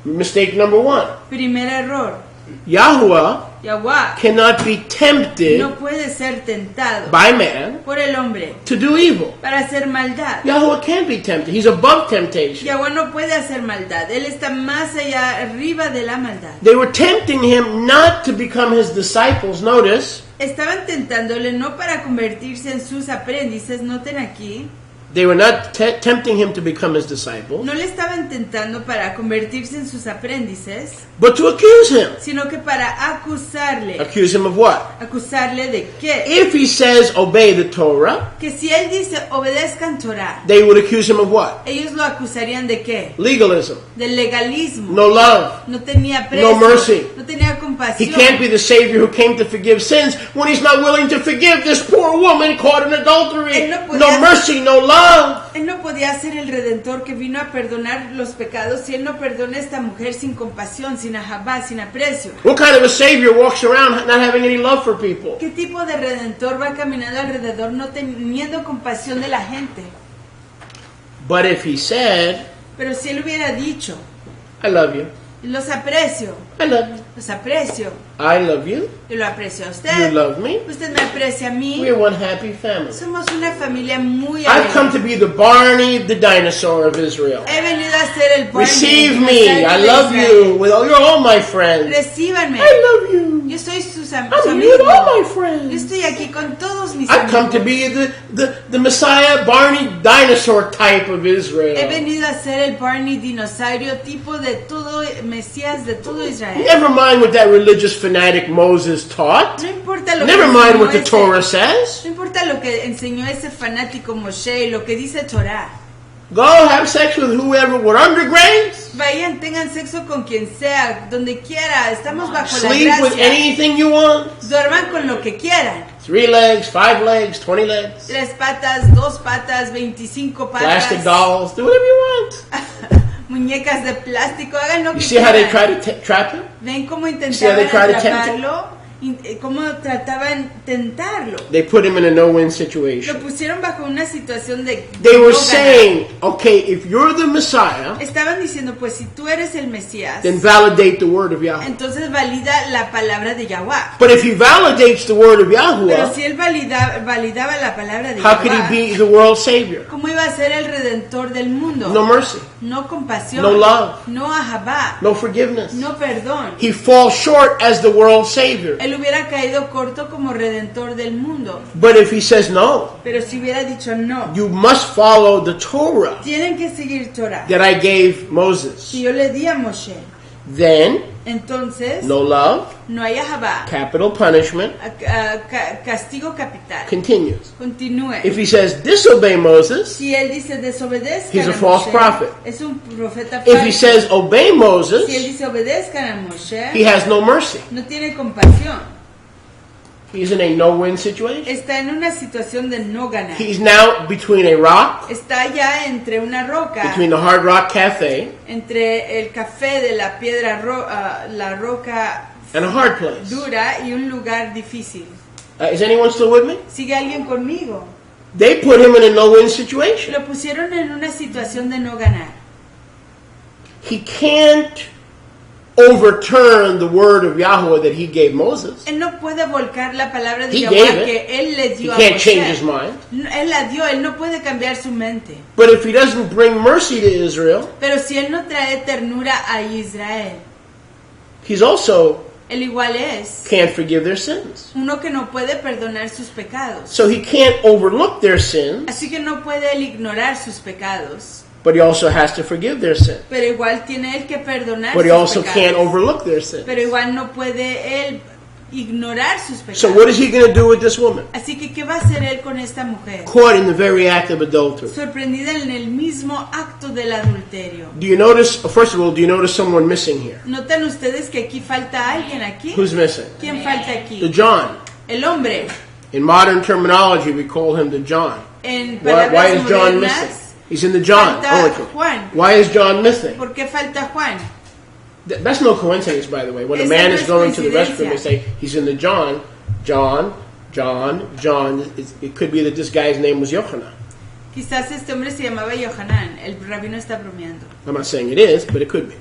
Mistake number 1. Primer error. Yahweh Yahweh cannot be tempted no puede ser tentado by man por el hombre to do evil. para hacer maldad. Yahweh can't be tempted. He's above temptation. Yahweh no puede hacer maldad. Él está más allá, arriba de la maldad. They were tempting him not to become his disciples. Notice, Estaban tentándole no para convertirse en sus aprendices, noten aquí. they were not tempting him to become his disciples, No le estaban tentando para convertirse en sus aprendices, but to accuse him. sino que para acusarle. Accuse him of what? ¿Acusarle de qué? If he says obey the Torah, Que si él dice obedezcan Torah, they would accuse him of what? ellos lo acusarían de qué? Legalism, Del legalismo. no love. No tenía precio, No mercy. no tenía He compasión. can't be the Savior who came to forgive sins when he's not willing to forgive this poor woman caught in adultery. Él no podía- No mercy, no love. Él no podía ser el redentor que vino a perdonar los pecados si él no perdona a esta mujer sin compasión, sin ahabá, sin aprecio. What kind of a Savior walks around not having any love for people? ¿Qué tipo de redentor va caminando alrededor no teniendo compasión de la gente? But if he said, Pero si él hubiera dicho, I love you, los aprecio, I love you, los aprecio, I love you, yo lo aprecio a you usted, love me, usted me aprecia a mí, we're one happy family. somos una familia muy I've come to alegre. be the Barney, the dinosaur of Israel. He venido a ser el Barney, Receive el me, dinosaurio I de love Israel. you, with all, you're all my friends. Recíbanme, I love you. yo soy su I'm here with all my amigo. Yo friends. estoy aquí con todos mis I've come amigos. to be the Messiah, Barney, dinosaur type of He Israel. venido a ser el Barney dinosaurio tipo de todo Mesías de todo Israel. Never mind what that religious fanatic Moses taught. No importa lo Never que mind enseñó what the ese- Torah says. No importa lo que enseñó ese fanático Moshe y lo que dice Torah. Go have sex with whoever, with undergrads. Vayan, tengan sexo con quien sea, donde quiera. Estamos bajo la Sleep with gracia. anything you want. Duerman con lo que quieran. 3 legs, 5 legs, 20 legs. 3 patas, 2 patas, 25 patas. Plastic dolls. Do whatever you want. Muñecas de plástico, hagan lo You que see how they quieran. try to trap him? Ven cómo See how intentaban they try to tempt him? atraparlo, cómo trataban tentarlo. They put him in a no-win Lo situation. pusieron bajo una situación de They no were ganar. saying, okay, if you're the Messiah, Estaban diciendo, pues si tú eres el Mesías, then validate the word of Yahweh. entonces valida la palabra de Yahweh. But if he validates the word of Pero Yahweh, si él validaba la palabra de how could he Yahweh, be the world's Savior? ¿cómo iba a ser el redentor del mundo? No mercy, No compasión, No love. no ahabá, no forgiveness. no perdón. He falls short as the world's Savior. Él hubiera caído corto como redentor del mundo. But if he says no, Pero si hubiera dicho no, you must follow the Torah tienen que seguir Torah that I gave Moses. que yo le di a Moshe. Then, Entonces, no love, no hay ahabá, capital punishment, castigo capital. continues. Continúe. If he says disobey Moses, Si él dice desobedezcan He's a a false Moshe, prophet. es un profeta if he falso. says obey Si él Moses, dice obedezcan a Moshe, he has no mercy. no tiene compasión. He's in a no-win situation. Está en una situación de no ganar. He's now between a rock, Está ya entre una roca, between the Hard Rock Cafe, entre el café de la piedra, la roca and a hard place. dura y un lugar difícil. Is anyone still with me? ¿Sigue alguien conmigo? They put him in a no-win situation. Lo pusieron en una situación de no ganar. He can't overturn the word of Yahweh that he gave Moses. Él no puede volcar la palabra de He Yahweh gave it. que él le He dio a can't change his Moshe. mind. No, él la dio, él no puede cambiar su mente. But if he doesn't bring mercy to Israel, Pero si él no trae ternura a Israel, he's also él igual es can't forgive their sins. uno que no puede perdonar sus pecados. So he can't overlook their sins, Así que no puede él ignorar sus pecados. but he also has to forgive their sins. Pero igual tiene él que perdonar But he sus also can't pecados. overlook their sins. Pero igual no puede él ignorar sus pecados. So what is he going to do with this woman? Así que, ¿qué va a hacer él con esta mujer? Caught in the very act of adultery. Sorprendida en el mismo acto del adulterio. Do you notice, first of all, do you notice someone missing here? ¿Notan ustedes que aquí falta alguien aquí? Who's missing? ¿Quién falta The aquí? John. El hombre. In modern terminology, we call him the John. En Why palabras is John missing? modernas, He's in the John. falta Okay. Juan. Why is John missing? ¿Por qué falta Juan? That's no coincidence, by the way. When a Esa man no is es going to the restroom, they coincidencia. say he's in the John. John. It could be that this guy's name was Yochanan. Quizás este hombre se llamaba Yohanan. El rabino está bromeando. I'm not saying it is, but it could be.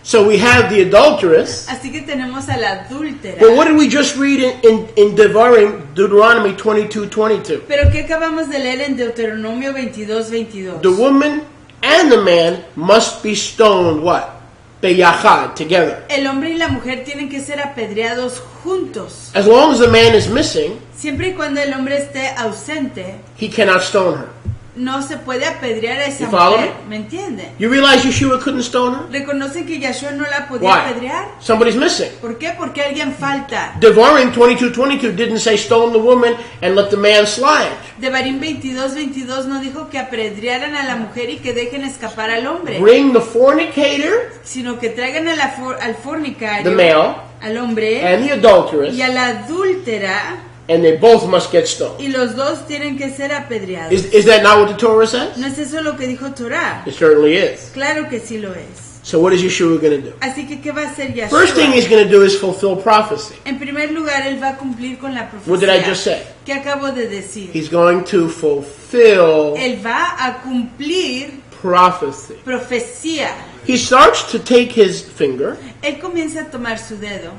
So we have the adulteress. Así que tenemos a la adúltera. But what did we just read in Deuteronomy 22:22? Pero ¿qué acabamos de leer en Deuteronomio 22:22? The woman and the man must be stoned, what? Beyachad, together. El hombre y la mujer tienen que ser apedreados juntos. As long as the man is missing, Siempre y cuando el hombre esté ausente, he cannot stone her. no se puede apedrear a esa You follow mujer. ¿Me entiende? You realize Yeshua couldn't stone her? ¿Reconocen que Yahshua no la podía Why? apedrear? Somebody's missing. ¿Por qué? Porque alguien falta. Devarim 22:22 didn't say stone the woman and let the man slide. Devarim 22:22 no dijo que apedrearan a la mujer y que dejen escapar al hombre, Bring the fornicator, sino que traigan a al fornicario, the male, al hombre and the adulteress, y a la adúltera, and they both must get stoned. y los dos tienen que ser apedreados. Is that not what the Torah says? ¿No es eso lo que dijo Torah? It certainly is. Claro que sí lo es. So what is Yeshua going to do? Así que, ¿qué va a hacer Yahshua? First thing he's going to do is fulfill prophecy. En primer lugar, él va a cumplir con la profecía. What did I just say? ¿Qué acabo de decir? He's going to fulfill Él va a cumplir prophecy. profecía. He starts to take his finger Él comienza a tomar su dedo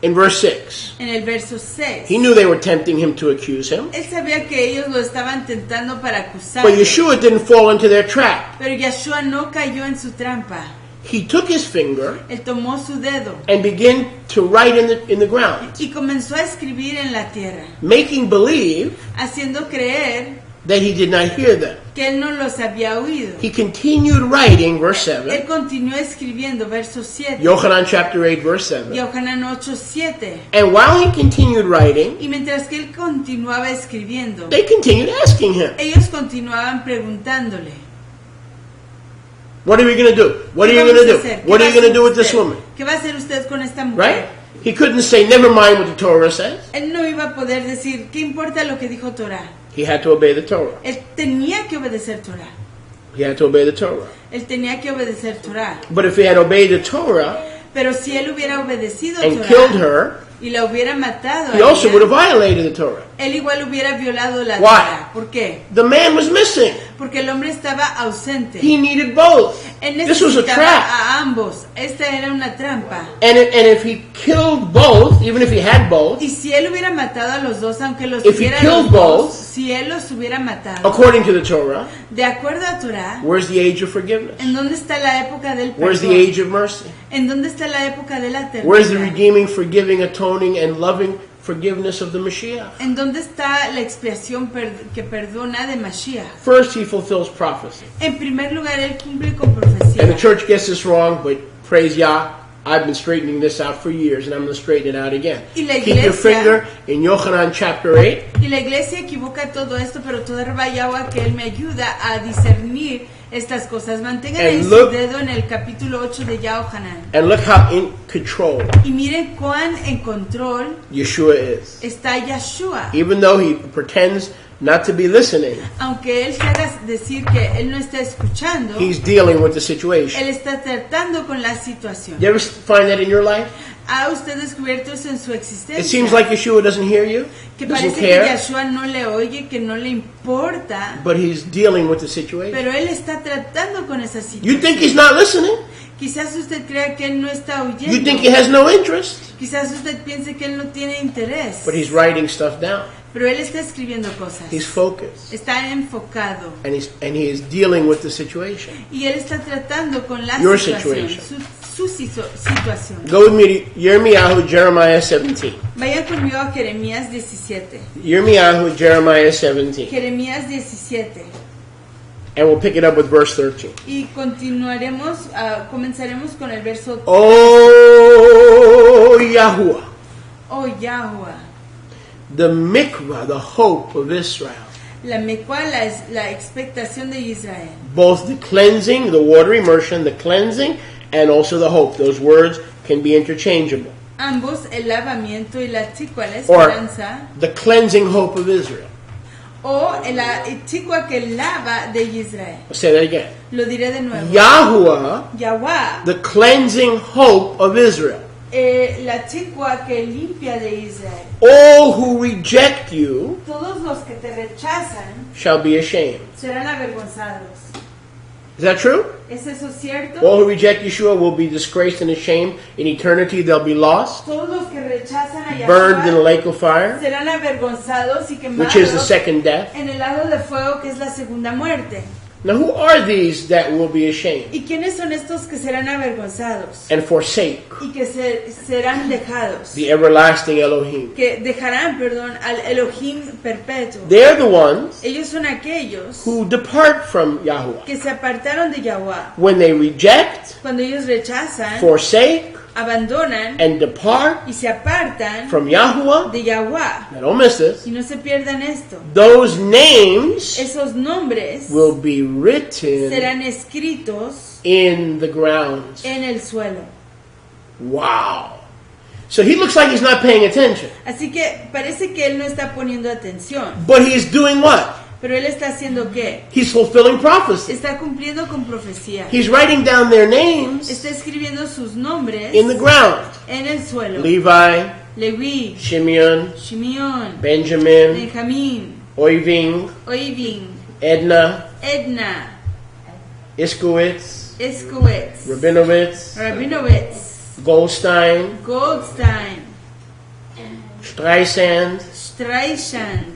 in verse 6. en el verso 6. He knew they were tempting him to accuse him, Él sabía que ellos lo estaban tentando para but acusarlo. Yeshua didn't fall into their trap. Pero Yahshua no cayó en su trampa. He took his finger Él tomó su dedo and began to write in the ground, y comenzó a escribir en la tierra, making believe haciendo creer that he did not hear them. que él no los había oído. He continued writing, verse Él 7, continuó escribiendo, verso 7. Yochanan chapter 8, verse 7. Yohanan 8:7. And while he continued writing, Y mientras que él continuaba escribiendo, they continued asking him, ellos continuaban preguntándole, what are we going to do? What are ¿qué you going to vamos a do? hacer? What ¿Qué are you va a going to do with hacer this usted? woman? ¿Qué va a hacer usted con esta mujer? Right? He couldn't say, never mind what the Torah says. Él no iba a poder decir, ¿qué importa lo que dijo Torah? He had to obey the Torah. Él tenía que obedecer Torah. He had to obey the Torah. Él tenía que obedecer Torah. But if he had obeyed the Torah Pero si él hubiera obedecido and Torah killed her, y la hubiera matado a he also ella, would have violated the Torah. él igual hubiera violado la Why? Torah. ¿Por qué? The man was missing. Porque el hombre estaba ausente. He needed both. Él This was a necesitaba trap. a ambos. Esta era una trampa. And if he killed both, even if he had both, Y si él hubiera matado a los dos, aunque los If he hubiera killed los dos, both, si él los hubiera matado, according to the Torah, de acuerdo a Torah, where's the age of forgiveness? ¿en dónde está la época del Where's the perdón? age of mercy? ¿En dónde está la época de la Where's the ternura? redeeming, forgiving, atoning, and loving forgiveness of the Mashiach? ¿En dónde está la expiación que perdona de Mashiach? First, he fulfills prophecy. En primer lugar, él cumple con profecía. And the church gets this wrong, but praise Yah, I've been straightening this out for years, and I'm going to straighten it out again. Y la Keep your iglesia- finger in Yochanan chapter 8. Y la iglesia equivoca todo esto, pero toda Yahweh que él me ayuda a discernir estas cosas. Mantengan ahí And su look- dedo en el capítulo 8 de Yahohanan. And look how in control Y miren cuán en control Yeshua is. está Yahshua. Even though he pretends not to be listening, Aunque él se haga decir que él no está escuchando, he's dealing with the situation. él está tratando con la situación. You ever find that in your life? ¿Ha usted descubierto eso en su existencia? It seems like Yeshua doesn't hear you, Que doesn't parece que care, Yahshua no le oye, que no le importa, but he's dealing with the situation. pero él está tratando con esa You think situación. he's not listening? Quizás usted crea que él no está You oyendo. think he has no interest? Quizás usted piense que él no tiene interés. But he's writing stuff down. Pero él está escribiendo cosas. He's focused. Está enfocado. And he is dealing with the situation. Y él está tratando con la Your situación. situation. Su situación. Go with me to Yirmiyahu, Jeremiah 17. Vayan conmigo a Jeremías 17. Yirmiyahu, Jeremiah 17. Jeremías 17. And we'll pick it up with verse 13. Y comenzaremos con el verso. Oh, Yahuwah. oh Yahweh. The mikvah, the hope of Israel. La Mekwa, la expectación de Israel. Both the cleansing, the water immersion, the cleansing, and also the hope. Those words can be interchangeable. Ambos, el lavamiento y la tzikwa, la Or esperanza. the cleansing hope of Israel. O la tzikwa que lava de Israel. I'll say that again. Lo diré de nuevo. Yahuwah, Yahweh, the cleansing hope of Israel. la tzikwa que limpia de Israel. All who reject you Todos los que te rechazan shall be ashamed. serán avergonzados. Is that true? ¿Es eso cierto? All who reject Yeshua will be disgraced and ashamed. In eternity they'll be lost, Todos los que rechazan a burned in a Yahshua lake of fire, serán avergonzados y which is the quemados second death. en el lago de fuego que es la segunda muerte. Now who are these that will be ashamed ¿Y quiénes son estos que serán avergonzados and forsake y que serán dejados? the everlasting Elohim? Que dejarán, perdón, al Elohim perpetuo. They're the ones Ellos son aquellos who depart from Yahuwah. que se apartaron de Yahweh. When they reject, Cuando ellos rechazan, forsake, abandonan and depart y se apartan from Yahuwah, de Yahweh. now don't miss this, Y no se pierdan esto. those names Esos nombres will be written serán escritos in the ground. en el suelo. Wow. So he looks like he's not paying attention. Así que parece que él no está poniendo atención. But he's doing what? Pero él está haciendo ¿qué? He's fulfilling prophecy. Está cumpliendo con profecía. He's writing down their names Está escribiendo sus nombres in the ground. en el suelo. Levi, Leví, Shimeon, Shimeón, Benjamin, Benjamín, Oiving, Oivin, Edna, Edna, Iskowitz, Eskowitz, Rabinovitz, Rabinovitz, Goldstein, Goldstein, Streisand, Streisand,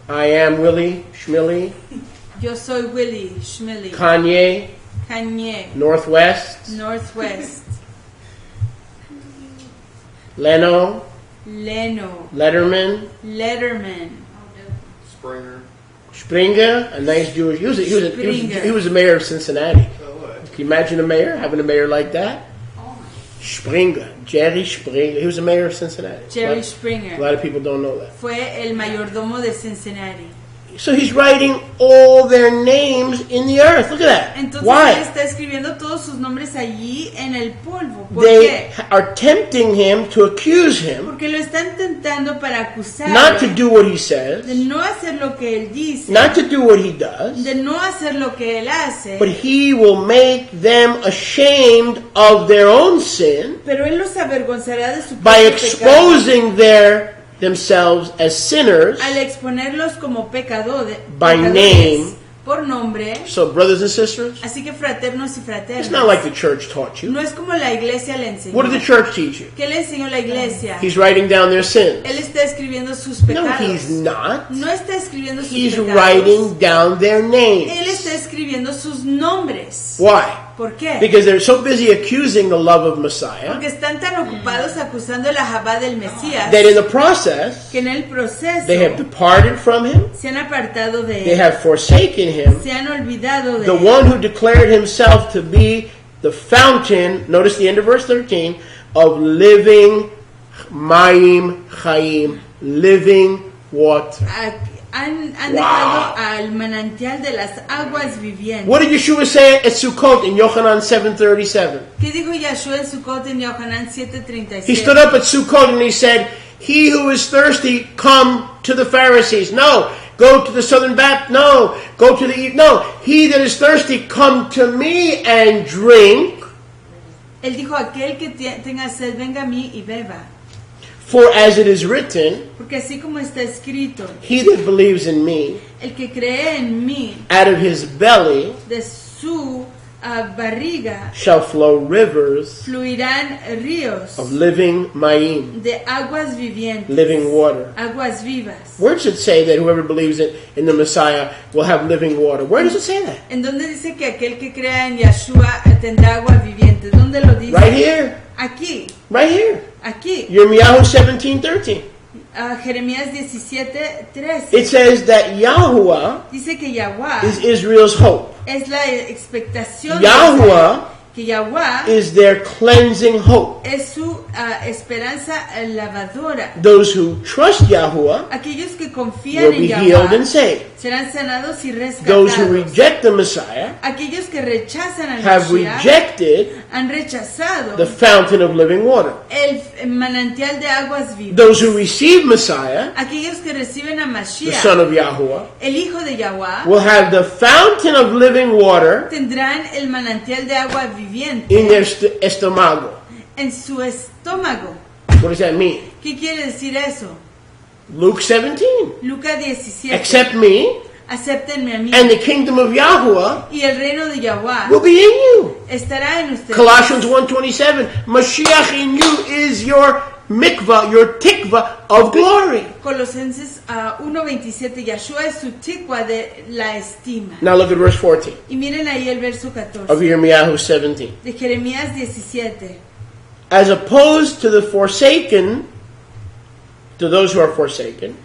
I am Willie Schmilly, Yo soy Willie Schmilly, Kanye, Kanye, Northwest, Northwest, Leno, Leno, Letterman, Letterman, Springer, a nice Jewish. He was the mayor of Cincinnati. Can you imagine a mayor having a mayor like that? Springer, Jerry Springer. He was the mayor of Cincinnati. Jerry A Springer. lot of people don't know that. Fue el mayordomo de Cincinnati. So he's writing all their names in the earth. Look at that. Entonces él Why? está escribiendo todos sus nombres allí en el polvo. ¿Por They qué? are tempting him to accuse him Porque lo están tentando para acusar not to do what he de says, no hacer lo que él dice, not to do what he does, de no hacer lo que él hace, but he will make them ashamed of their own sin pero él los avergonzará de su by propio pecado exposing themselves as sinners. al exponerlos como pecadores By name. por nombre. So, brothers and sisters, Así que fraternos y it's fraternas, not like the church taught you. no es como la iglesia le enseñó. What did the church teach you? ¿Qué le enseñó la iglesia? He's writing down their sins. Él está escribiendo sus No, pecados. he's not. No está escribiendo sus He's pecados. writing down their Él names. está escribiendo sus nombres. Why? ¿Por qué? Because they're so busy accusing the love of Messiah Porque están tan ocupados acusando la Jabá del Mesías that in the process que en el proceso they have departed from him, se han apartado de they él, have forsaken him, se han olvidado de the él. one who declared himself to be the fountain, notice the end of verse 13, of living Mayim Chaim, living water. Han Wow. dejado al manantial de las aguas vivientes. What did Yeshua say at Sukkot in Yochanan 7:37? ¿Qué dijo Yahshua en Sukkot en Yohanan He 7:37? stood up at Sukkot and he said, "He who is thirsty, come to the Pharisees." No, go to the southern Baptist. No, go to the east. No, he that is thirsty, come to me and drink. Él dijo, aquel que tenga sed, venga a mí y beba. For as it is written, Porque así como está escrito, he that believes in me, el que cree en mí, out of his belly de su barriga shall flow rivers fluirán ríos of living Mayim, de aguas vivientes, living water. aguas vivas. Where does it say that whoever believes in the Messiah will have living water? Where does it say that? ¿En dónde dice que aquel que crea en Yahshua tendrá aguas vivientes? ¿Dónde lo dice? Right here. Aquí, Right here. aquí. Yirmiyahu 17:13. Jeremías 17:13. It says that Yahuwah Dice que Yahweh is Israel's hope. es la expectación de Yahuwah Israel, que Yahweh is their cleansing hope. es su esperanza lavadora. Those who trust Yahuwah Aquellos que will confían en be healed Yahweh and saved. serán sanados y Those who rescatados. reject the Messiah Aquellos que rechazan al have Mashiach rejected han rechazado the fountain of living water. el manantial de aguas vivas. Those who receive Messiah, Aquellos que reciben a the Mashiach, Son of Yahuwah, el Hijo de Yahweh, will have the fountain of living water tendrán el manantial de agua viviente in their estomago. en su estómago. What does that mean? ¿Qué quiere decir eso? Luke 17. Lucas 17. Accept me, Acéptenme a mí. and the kingdom of Yahuwah Y el reino de Yahweh will be in you. estará en ustedes. Colossians 1:27. Mashiach in you is your mikvah, your tikvah of glory. Colosenses 1:27. Yahshua es su tikwa de la estima. Now look at verse 14 Y miren ahí el verso of 14 Yirmiyahu 17. de Jeremías 17. As opposed to the forsaken, to those who are forsaken,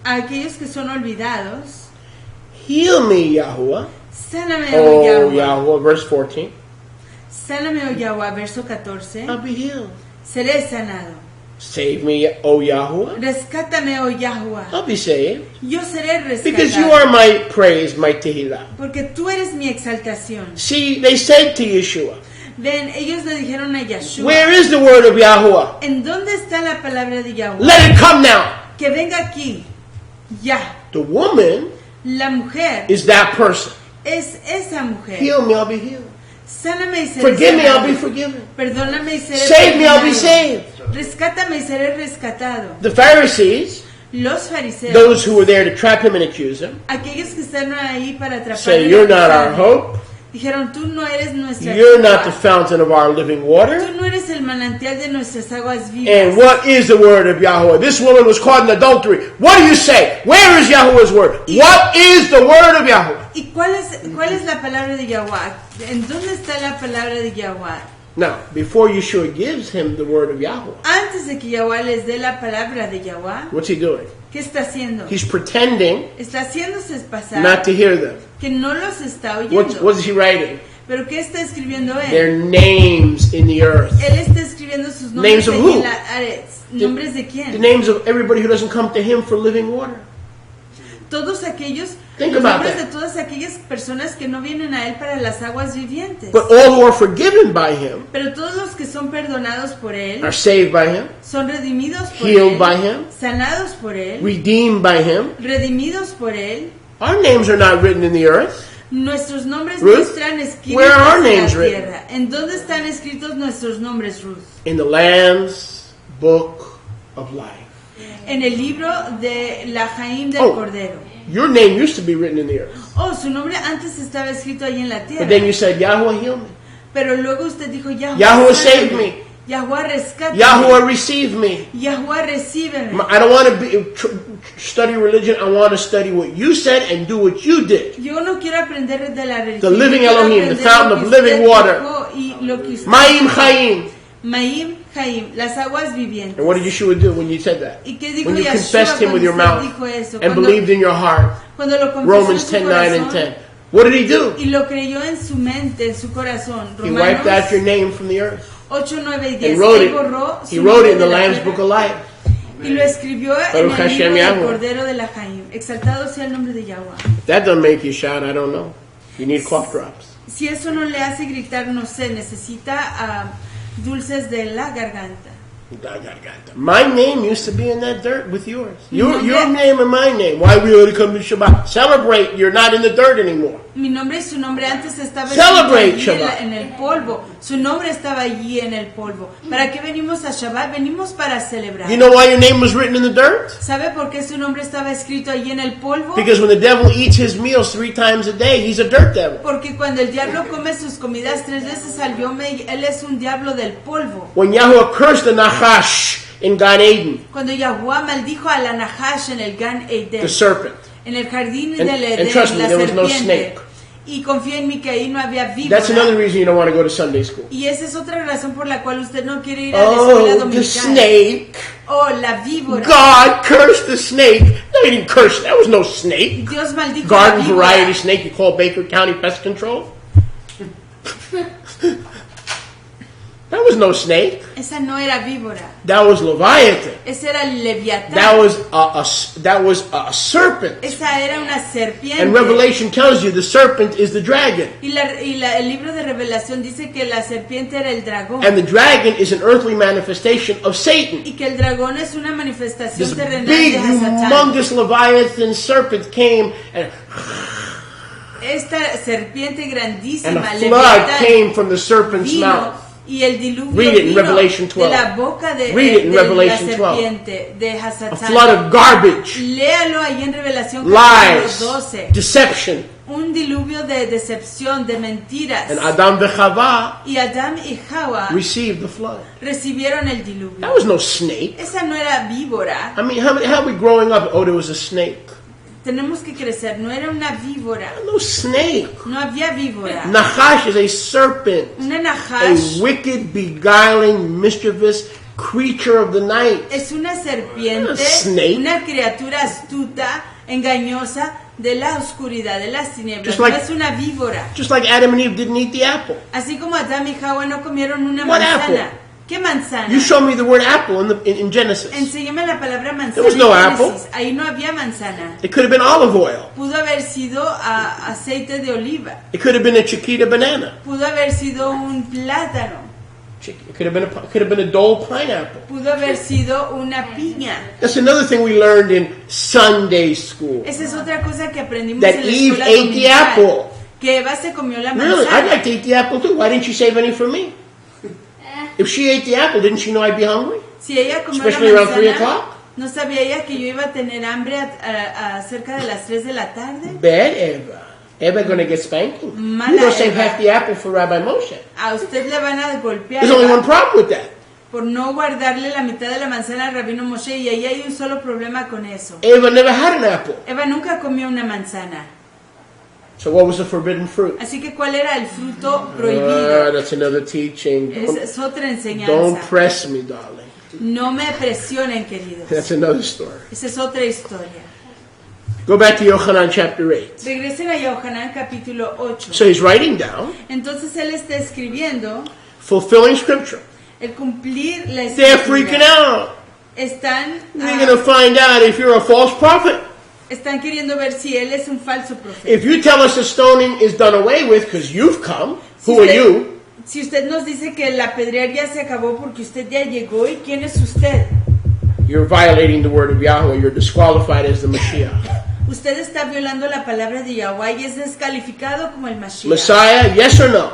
A aquellos que son olvidados, heal me, Yahuwah. sáname, Oh, oh Yahweh. Yahuwah, verse 14. Sáname, oh Yahweh, verso 14. I'll be healed. Seré sanado. Save me, O Yahuwah. Rescátame, oh Yahweh. I'll be saved. Yo seré Because you rescatado. are my praise, my tehillah. Porque tú eres mi exaltación. See, they said to Yeshua, Ven, ellos le dijeron a Yahshua, where is the word of Yahuwah? ¿en dónde está la palabra de Yahweh? Let it come now. Que venga aquí. Ya. The woman La mujer is that person. es esa mujer. Heal me, I'll be healed. Sáname y seré Forgive me, I'll sanado. be forgiven. Perdóname y seré Save me, I'll be perdonado. saved. Rescátame y seré rescatado. The Pharisees, Los fariseos, those who were there to trap him and accuse him, aquellos que están ahí para atraparle, say, you're not our acusarle, hope. dijeron, tú no eres nuestra You're culpa. not the fountain of our living water. Tú no eres el manantial de nuestras aguas vivas. And what is the word of Yahweh? This woman was caught in adultery. What do you say? Where is Yahweh's word? What is the word of Yahweh? ¿Y cuál es la palabra de Yahweh? ¿En dónde está la palabra de Yahweh? Now, before Yeshua gives him the word of Yahweh, Antes de que Yahweh les dé la palabra de Yahweh, what's he doing? ¿qué está haciendo? He's pretending Está haciéndose pasar not to hear them. que no los está What oyendo. is he writing? ¿Pero qué está escribiendo Their él? names in the earth. Él está escribiendo sus Names nombres of ahí who? en la Aretz. ¿Nombres de The quién? names of everybody who doesn't come to him for living water. Todos aquellos, Think los about nombres that. de todas aquellas personas que no vienen a él para las aguas vivientes. But all who are forgiven by him Pero todos los que son perdonados por él, are saved by him, son redimidos por healed él, by him, sanados por él, redeemed by him. redimidos por él. Our names are not written in the earth. Nuestros nombres Ruth, no están escritos where are our en names la written? tierra. ¿En dónde están escritos nuestros nombres, Ruth? In the Lamb's book of life. En el libro de la Jaim del Oh. Cordero. Your name used to be written in the earth. Oh, su nombre antes estaba escrito ahí en la But tierra. then you said, Yahweh, heal me. Pero luego usted dijo, Yahweh, Yahweh, sáname. save me. Yahweh, rescátame. Yahweh, receive me. Yahweh, recíbeme. I don't want to study religion. I want to study what you said and do what you did. Yo no quiero aprender de la religión. The living Yo quiero Elohim, the aprender fountain lo of que living usted water. dijo y lo que usted Ma'im dijo. Chaim. Ma'im Chaim, las aguas vivientes. And what did Yeshua do when you said that? ¿Y qué dijo When you Yahshua confessed him with your cuando mouth usted dijo eso? and Cuando- believed in your heart. Cuando lo confesó Romans en su 10, 9 and corazón 10. What did he do? y lo creyó en su mente, en su corazón. He wiped out your Romanos name from the earth. 8, 9 y He 10. wrote Él it. borró He su wrote nombre it in the de la Lamb's tierra Book of Life. y lo escribió en Baruch el Hashem libro del Yahweh. Cordero de la Jaim. Exaltado sea el nombre de Yahweh. That doesn't make you shout, I don't know. You need cough drops. Si eso no le hace gritar, no sé, necesita dulces de la garganta. My name used to be in that dirt with yours. Your nombre- name and my name. Why we ought to come to Shabbat? Celebrate, you're not in the dirt anymore. Mi nombre y su nombre antes estaba Celebrate escrito allí Shabbat. en el polvo. Su nombre estaba allí en el polvo. ¿Para qué venimos a Shabbat? Venimos para celebrar. You know why your name was written in the dirt? ¿Sabe por qué su nombre estaba escrito allí en el polvo? Because when the devil eats his meals 3 times a day, he's a dirt devil. Porque cuando el diablo come sus comidas 3 veces al día, él es un diablo del polvo. When Yahweh cursed the Nachash in Gan Eden, Cuando Yahuwah maldijo a la Nahash en el Gan Eden, the serpent, en el jardín And- del and Edén, trust me, la there was no serpiente. snake. Y confía en mí que ahí no había víbora. that's another reason you don't want to go to Sunday school. Y esa es otra razón por la cual usted no quiere ir a la escuela Oh, the dominical. snake. Oh, la víbora. God cursed the snake. No, he didn't curse. That was no snake. Dios maldijo Garden la víbora. variety snake you call Baker County Pest Control. That was no snake. Esa no era víbora. That was Leviathan. Ese era el leviatán. That was a serpent. Esa era una serpiente. And Revelation tells you the serpent is the dragon. El libro de Revelación dice que la serpiente era el dragón. And the dragon is an earthly manifestation of Satan. Y que el dragón es una manifestación This terrenal big, de Satán. humongous Leviathan serpent came and Esta serpiente a grandísima, flood came from the serpent's vino, mouth. y el diluvio Read it in vino Revelation 12. de la boca de Read it in la Revelation 12. serpiente, de A Hasatán. flood of garbage, Léalo ahí en Revelación capítulo lies, 12. deception. Un diluvio de decepción, de mentiras. And Adam and Chava Y Adán y Hawa received the flood. recibieron el diluvio. That was no snake. Esa no era víbora. I mean, how are we growing up? Oh, there was a snake. Tenemos que crecer. No era una víbora. No snake. No había víbora. Nachash is a serpent. Una nahash A wicked, beguiling, mischievous creature of the night. es una serpiente, A snake. una criatura astuta, engañosa de la oscuridad, de las tinieblas. Just like- no es una víbora. Just like Adam and Eve didn't eat the apple. Así como Adán y Hawa no comieron una What manzana. apple? ¿Qué manzana? You show me the word apple in Genesis. Enséñame la palabra manzana. There was no en apple. Génesis. Ahí no había manzana. It could have been olive oil. Pudo haber sido aceite de oliva. It could have been a Chiquita banana. Pudo haber sido un plátano. It could have been a Dole pineapple. Pudo haber sido una piña. That's another thing we learned in Sunday school. Esa es otra cosa que aprendimos That en la Eve escuela ate the dominical. apple. Que Eva se comió la Really, manzana. I'd like to eat the apple too. Why didn't she save any for me? If she ate the apple, didn't she know I'd be hungry? Si ella comió Especially la around 3 manzana, o'clock? ¿no sabía ella que yo iba a tener hambre a cerca de las 3 de la tarde? Bad Eva. Eva gonna get spanking. Mala You don't save Eva. half the apple for Rabbi Moshe. A usted le van a golpear There's only Eva, one problem with that. por no guardarle la mitad de la manzana al rabino Moshe, y ahí hay un solo problema con eso. Eva never had an apple. Eva nunca comió una manzana. So what was the forbidden fruit? Así que ¿cuál era el fruto prohibido? That's another teaching. Esa es otra Don't enseñanza. press me, darling. No me presionen, queridos. That's another story. Esa es otra historia. Go back to Yohanan chapter 8. Regresen a Yohanan capítulo 8. So he's writing down, Entonces él está escribiendo fulfilling scripture. el cumplir la They're freaking escritura. out. Están, They're going to find out if you're a false prophet. están queriendo ver si él es un falso profeta. If you tell us the stoning is done away with because you've come, Si who are usted- you? Si usted nos dice que la apedrear ya se acabó porque usted ya llegó, ¿y quién es usted? You're violating the word of Yahweh. You're disqualified as the Mashiach. Usted está violando la palabra de Yahweh y es descalificado como el Mashiach. Messiah, yes or no?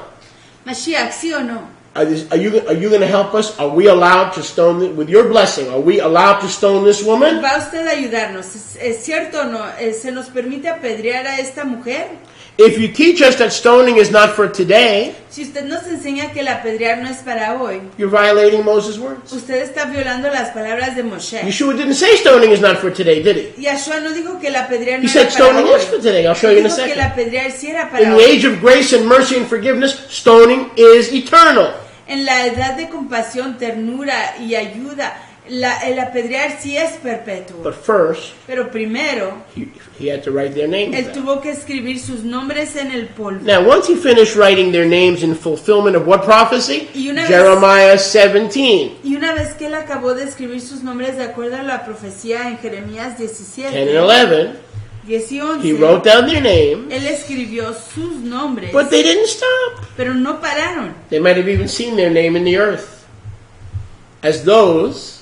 Mashiach, ¿sí o no? Are you going to help us? Are we allowed to stone this? With your blessing, are we allowed to stone this woman? ¿Va usted a ayudarnos? ¿Es cierto o no? ¿Se nos permite apedrear a esta mujer? If you teach us that stoning is not for today, Si usted nos enseña que el apedrear no es para hoy, you're violating Moses' words. usted está violando las palabras de Moshe. Yeshua didn't say stoning is not for today, did he? Yahshua no dijo que el apedrear He no said era para stoning hoy. is for today. I'll show you in a Dijo que el second. apedrear sí era para In the hoy. age of grace and mercy and forgiveness, stoning is eternal. En la edad de compasión, ternura y ayuda, el apedrear sí es perpetuo. But first, Pero primero, he had to write their names él down. tuvo que escribir sus nombres en el polvo. Now, once he finished writing their names in fulfillment of what prophecy? Y una vez- Jeremiah 17, Y una vez que él acabó de escribir sus nombres de acuerdo a la profecía en Jeremías 17, 10 and 11, 10 y 11, he wrote down their names, él escribió sus nombres, but they didn't stop. pero no pararon. They might have even seen their name in the earth as those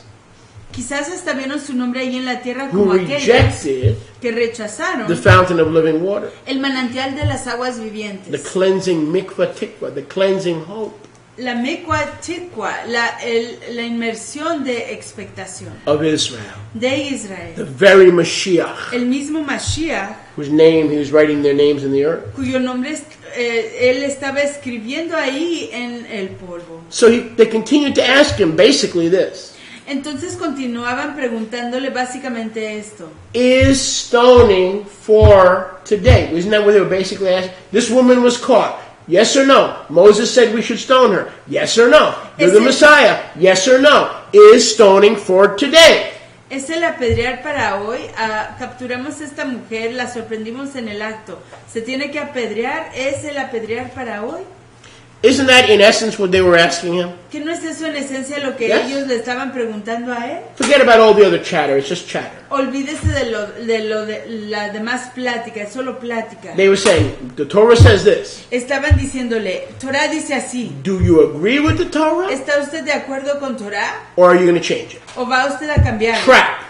Quizás hasta vieron su nombre ahí en la tierra who como aquellos rejected que rechazaron the fountain of living water, el manantial de las aguas the vivientes. cleansing mikvah tikva, the cleansing hope La mekwa tikwa, la inmersión de expectación of Israel, de the Israel. very Mashiach, El mismo Mashiach, whose name he was writing their names in the earth. cuyo nombre él estaba escribiendo ahí en el polvo. So they continued to ask him basically this: Entonces continuaban preguntándole básicamente esto. is stoning for today? Isn't that what they were basically asking? This woman was caught. Yes or no? Moses said we should stone her. Yes or no? You're the Is it- Messiah. Yes or no? Is stoning for today? ¿Es el apedrear para hoy? Capturamos a esta mujer, la sorprendimos en el acto. ¿Se tiene que apedrear? ¿Es el apedrear para hoy? Isn't that in essence what they were asking him? ¿Que no es eso en esencia lo que Yes. ellos le estaban preguntando a él? Forget about all the other chatter. It's just chatter. Olvídese de la demás plática, es solo plática. They were saying, the Torah says this. Estaban diciéndole, Torah dice así. Do you agree with the Torah? ¿Está usted de acuerdo con Torah? Or are you going to change it? ¿O va usted a cambiar? Trap.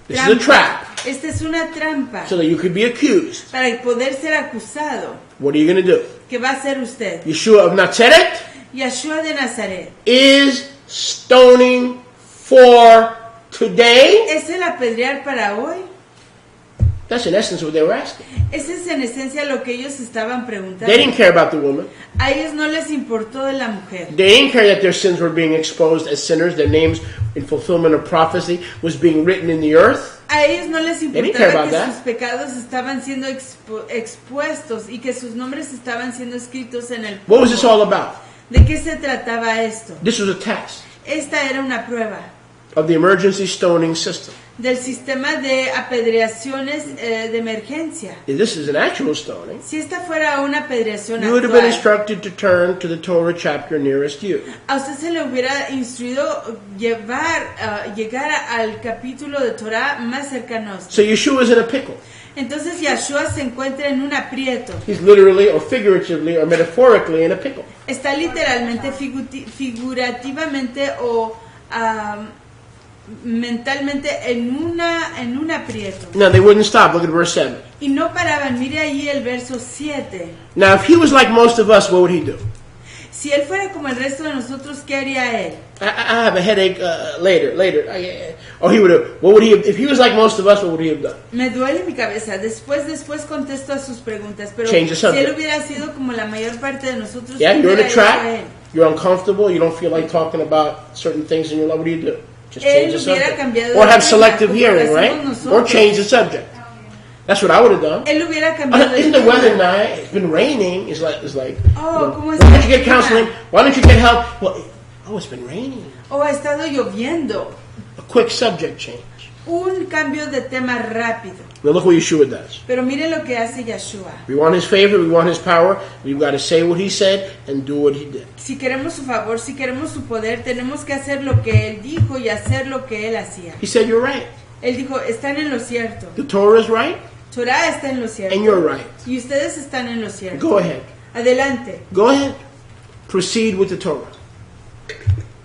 This is a trap. Esta es una trampa So that you could be accused. para poder ser acusado. What are you going to do? ¿Qué va a hacer usted? Yeshua of Nazareth Yeshua de Nazaret. is stoning for today. ¿Es el apedrear para hoy? That's in essence what they were asking. Ese es en esencia lo que ellos estaban preguntando. They didn't care about the woman. A ellos no les importó de la mujer. They didn't care that their sins were being exposed as sinners. Their names, in fulfillment of prophecy, was being written in the earth. A ellos no les didn't care importaba about que that. sus pecados estaban siendo expuestos y que sus nombres estaban siendo escritos en el What was this all about? ¿De qué se trataba esto? This was a test Esta era una prueba of the emergency stoning system. del sistema de apedreaciones de emergencia. If this is an actual stoning, Si esta fuera una apedreación you would have been actual, instructed to turn to the Torah chapter nearest you. a usted se le hubiera instruido llegar al capítulo de Torah más cercano a usted. So Yeshua is in a pickle. Entonces Yeshua se encuentra en un aprieto. He's literally or figuratively or metaphorically in a pickle. Está literalmente, figurativamente o mentalmente en un aprieto. Now they wouldn't stop. Look at verse 7. Y no paraban. Mire ahí el verso 7. Now if he was like most of us, what would he do? Si él fuera como el resto de nosotros, ¿qué haría él? I have a headache later. Or he would have, what would he have, if he was like most of us, what would he have done? Me duele mi cabeza. Después contesto a sus preguntas. Pero Change the si subject. él hubiera sido como la mayor parte de nosotros, Yeah, ¿qué you're in hubiera a hecho trap. él? You're uncomfortable. You don't feel like talking about certain things in your life. What do you do? Just change the Él hubiera subject. cambiado Or de have tema, selective como hearing, lo right? hacemos nosotros. Or change the subject. That's what I would have done. Él hubiera cambiado de Isn't the tema. weather nice? It's been raining. It's like Oh, ¿cómo why está don't you get el clima? counseling? Why don't you get help? Well, it's been raining. O ha estado lloviendo. A quick subject change. Un cambio de tema rápido. Now look what Yeshua does. Pero mire lo que hace Yeshua. We want his favor. We want his power. We've got to say what he said and do what he did. Si queremos su favor, si queremos su poder, tenemos que hacer lo que él dijo y hacer lo que él hacía. He said, you're right. Él dijo, están en lo cierto. The Torah is right Torah está en lo cierto. and you're right. Y ustedes están en lo cierto. Go ahead. Adelante. Go ahead. Proceed with the Torah.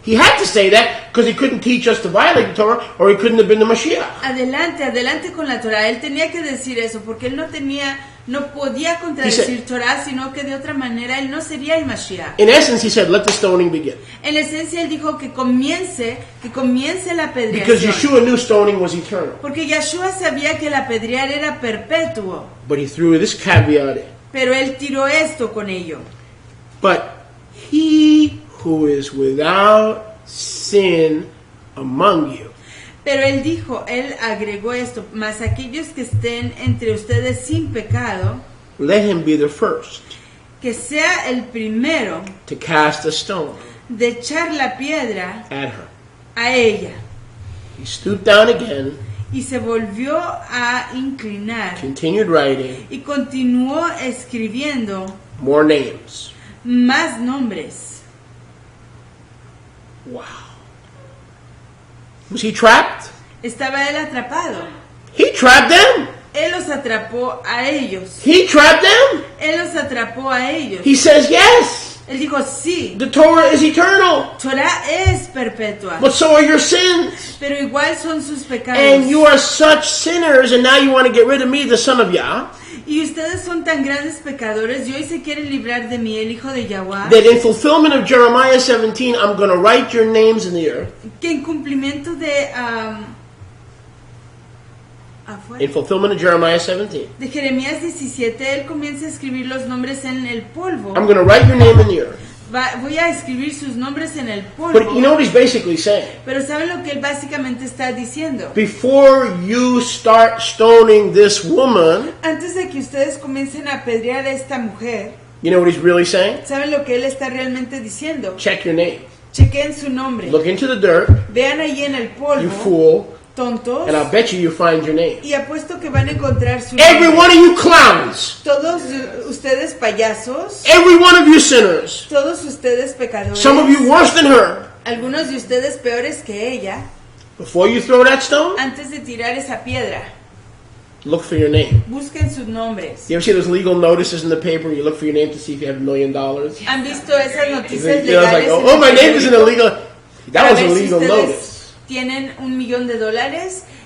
He had to say that because he couldn't teach us to violate the Torah or he couldn't have been the Mashiach. Adelante con la Torah. Él tenía que decir eso porque él no podía contradecir Torah, sino que de otra manera él no sería el Mashiach. In essence, he said, let the stoning begin. En esencia él dijo que comience la Because apedreación. Yeshua knew stoning was eternal. Porque Yeshua sabía que el apedrear era perpetuo, But he threw this caveat in. pero él tiró esto con ello. But he who is without sin among you, Pero él agregó esto, mas aquellos que estén entre ustedes sin pecado, let him be the first que sea el primero to cast a stone de echar la piedra at her. a ella. He stooped down again, Y se volvió a inclinar continued writing, y continuó escribiendo more names. más nombres. Wow. Was he trapped? Estaba él atrapado. He trapped them. Él los atrapó a ellos. He trapped them. Él los atrapó a ellos. He says, yes, Él dijo, sí, the Torah is eternal, Torah es perpetua, but so are your sins. pero igual son sus pecados. And you are such sinners, and now you want to get rid of me, the son of Yah, Y ustedes son tan grandes pecadores y hoy se quieren librar de mí, el hijo de Yahweh, that in fulfillment of Jeremiah 17, I'm going to write your names in the earth. que en cumplimiento de In fulfillment of Jeremiah 17, de Jeremías 17, él comienza a escribir los nombres en el polvo. I'm going to write your name in the earth. Voy a escribir sus nombres en el polvo. But you know what he's basically saying? Pero ¿saben lo que él básicamente está diciendo? Before you start stoning this woman, Antes de que ustedes comiencen a apedrear a esta mujer, you know what he's really saying? ¿saben lo que él está realmente diciendo? Check your name. Chequen su nombre. Look into the dirt, Vean ahí en el you polvo. fool. tontos, and I'll bet you find your name. y apuesto que van a encontrar su Every nombre. one of you clowns, Todos ustedes payasos, every one of you sinners, todos ustedes pecadores, some of you worse than her. algunos de ustedes peores que ella, Before you throw that stone, antes de tirar esa piedra, look for your name. busquen sus nombres. You ever see those legal notices in the paper? You look for your name to see if you have $1 million. ¿Han visto esas You noticias know, it's like, legales? oh, my name is in a legal. Para That was a ver si legal ustedes notice. tienen $1 millón.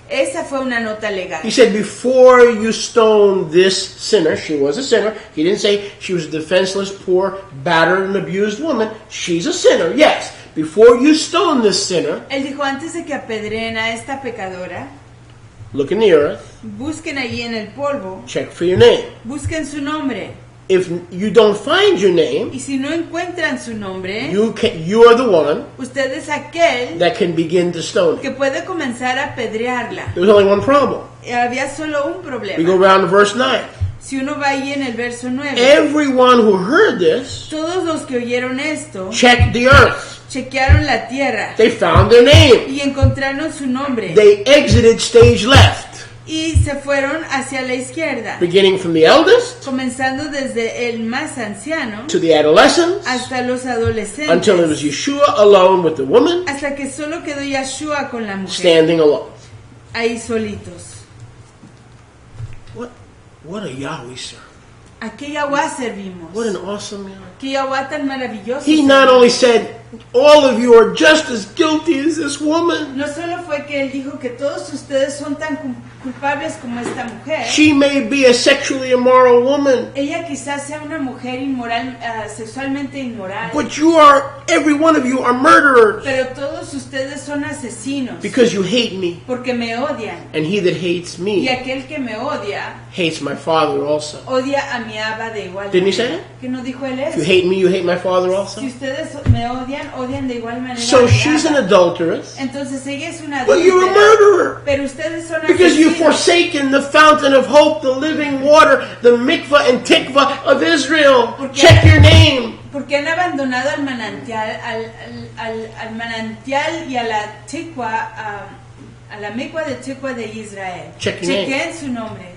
Esa fue una nota legal. He said, before you stone this sinner, she was a sinner. He didn't say she was a defenseless, poor, battered, and abused woman. She's a sinner, yes. Before you stone this sinner, Él dijo, antes de que apedreen a esta pecadora, look in the earth, busquen allí en el polvo, check for your name. busquen su nombre. If you don't find your name, Y si no encuentran su nombre, you are the one usted es aquel that can begin to stone que it. puede comenzar a apedrearla. There was only one problem. Había solo un We go problema. around to verse 9. Si uno va ahí en el verso 9, Everyone who heard this todos los que oyeron esto, checked the earth. chequearon la tierra They found their name. y encontraron su nombre. They exited stage left, Y se fueron hacia la izquierda, beginning from the eldest comenzando desde el más anciano to the adolescents, hasta los adolescentes, until it was Yeshua alone with the woman, hasta que solo quedó Yeshua con la mujer, standing alone. ahí solitos. What a Yahweh serve. ¿A qué Yahweh servimos? What an awesome Yahweh. ¿Qué Yahweh tan maravilloso? He not only said, all of you are just as guilty as this woman. No solo fue que él dijo que todos ustedes son tan culpables como esta mujer. She may be a sexually immoral woman, Ella quizás sea una mujer inmoral, sexualmente inmoral, but every one of you are murderers pero todos ustedes son asesinos because you hate me. porque me odian. And he that hates Y me aquel que me odia, hates my Father also. odia a mi Abba de igual Didn't he manera. say it? ¿Que no dijo él If you eso? hate me, you hate my Father also. Si ustedes me odian, odian de igual manera a So mi she's an Abba. adulteress, Entonces ella es una but you're a adúltera, murderer. pero ustedes son Because you've asesinos. forsaken the fountain of hope, the living water, the mikvah and tikvah of Israel. Check your name. Porque han abandonado al manantial, al manantial y a la tikwa, a la mecua de tikwa de Israel. Check your name. Chequen su nombre.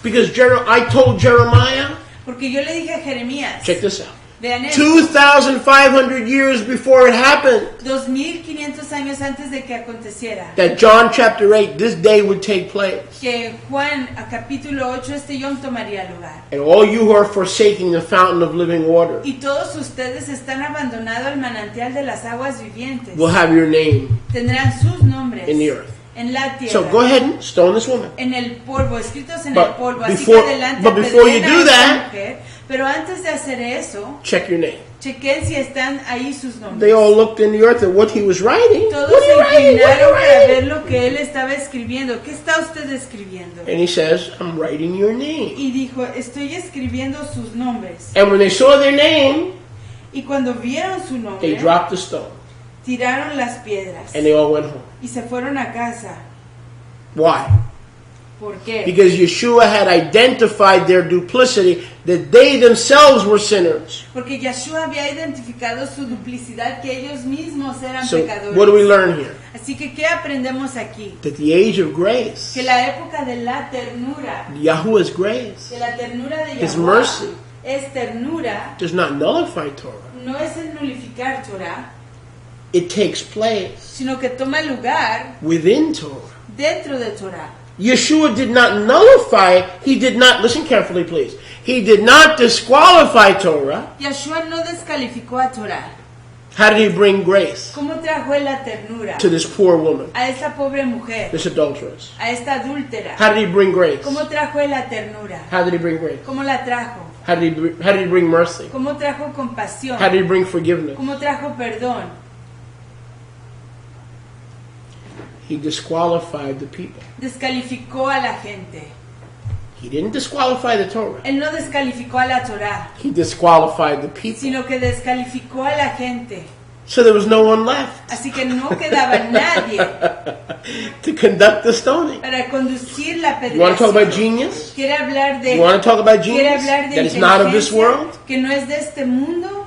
Because I told Jeremiah, Porque yo le dije a Jeremías, check this out, vean esto, 2,500 years before it happened, 2500 años antes de que aconteciera, that John chapter 8, this day would take place. que Juan, a capítulo 8, este yom tomaría lugar. And all you who are forsaking the fountain of living water Y todos ustedes están abandonados al manantial de las aguas vivientes. will have your name Tendrán sus nombres in the earth. en la tierra. So go ahead and stone this woman. En el polvo, escritos en But el polvo. Así before- que adelante but before you apedreen a do esta that- mujer. Pero antes de hacer eso, Check your name. chequen si están ahí sus nombres. They all looked in the earth at what he was writing. Todos What are se you writing? What inclinaron are para you ver writing? lo que él estaba escribiendo. ¿Qué está usted escribiendo? And he says, I'm writing your name. Y dijo, estoy escribiendo sus nombres. And when they saw their name, Y cuando vieron su they nombre, dropped the stone. tiraron las piedras And they all went home. y se fueron a casa. Why? ¿Por qué? Because Yeshua had identified their duplicity, that they themselves were sinners. Porque Yeshua había identificado su duplicidad, que ellos mismos eran So pecadores. what do we learn here? Así que, ¿qué aprendemos aquí? That the age of grace, Que la época de la ternura, Yahuwah's grace, de la ternura de His Yahweh, mercy. es ternura, does not nullify Torah. no es el nulificar Torah, It takes place sino que toma lugar within Torah. dentro de Torah. Yeshua did not nullify, he did not, listen carefully please, he did not disqualify Torah. Yeshua no descalificó a Torah. How did he bring grace ¿Cómo trajo él la ternura to this poor woman, a esta pobre mujer, this adulteress? a esta adúltera? How did he bring grace? ¿Cómo trajo él la ternura? How did he bring grace? ¿Cómo la trajo? How did he bring mercy? ¿Cómo trajo compasión? How did he bring forgiveness? ¿Cómo trajo perdón? He disqualified the people. Descalificó a la gente. He didn't disqualify the Torah. Él no descalificó a la Torah, He disqualified the people. sino que descalificó a la gente. So there was no one left Así que no quedaba nadie to conduct the stoning. para conducir la You want to talk about pedreación. genius? Quiere hablar de You want to talk about quiere genius hablar de that is not of this inteligencia, world? que no es de este mundo.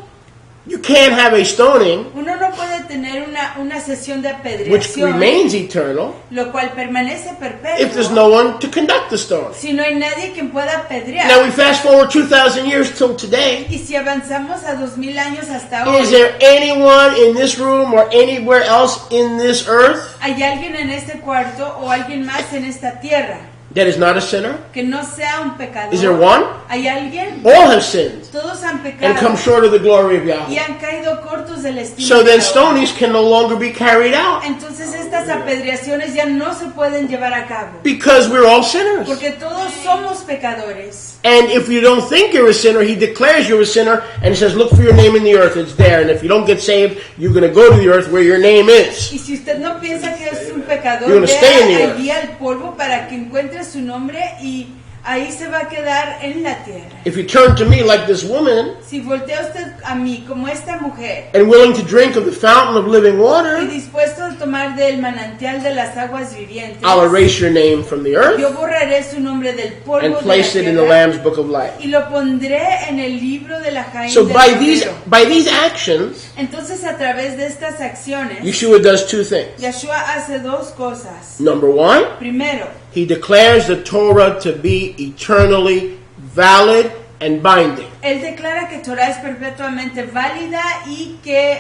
You can't have a stoning Uno no puede tener una sesión de which apedreación, remains eternal lo cual permanece if there's perpetuo, no one to conduct the stoning. si no hay nadie quien pueda apedrear. Now we fast forward 2,000 years till today. Y si avanzamos a 2000 años hasta Is hoy, there anyone in this room or anywhere else in this earth ¿hay alguien en este cuarto o alguien más en esta tierra that is not a sinner? que no sea un pecador? Is there one? ¿Hay alguien? All have sinned Todos han and come pecado short of the glory of y Yahweh. han caído cortos del estilo So de then Jehová. stonings can no longer be carried out Entonces estas apedreaciones ya no se pueden llevar a cabo, because we're all sinners. porque todos somos pecadores. And if you don't think you're a sinner, he declares you're a sinner and says, look for your name in the earth, it's there. And if you don't get saved, you're going to go to the earth where your name is. Y si usted no piensa que es un pecador, You're gonna stay in the vea earth. allí al polvo para que encuentre su nombre y ahí se va a quedar en la tierra. If you turn to me like this woman Si voltea usted a mí como esta mujer and willing to drink of the fountain of living y water, dispuesto a tomar del manantial de las aguas vivientes, I'll erase your name from the earth yo borraré su nombre del polvo and de la place it in the tierra Lamb's Book of Life. y lo pondré en el libro de la Jaén So del by Cordero. these actions, Entonces a través de estas acciones, Yeshua does two things. Yeshua hace dos cosas. Number one, Primero, he declares the Torah to be eternally valid and binding. él declara que Torah es perpetuamente válida y que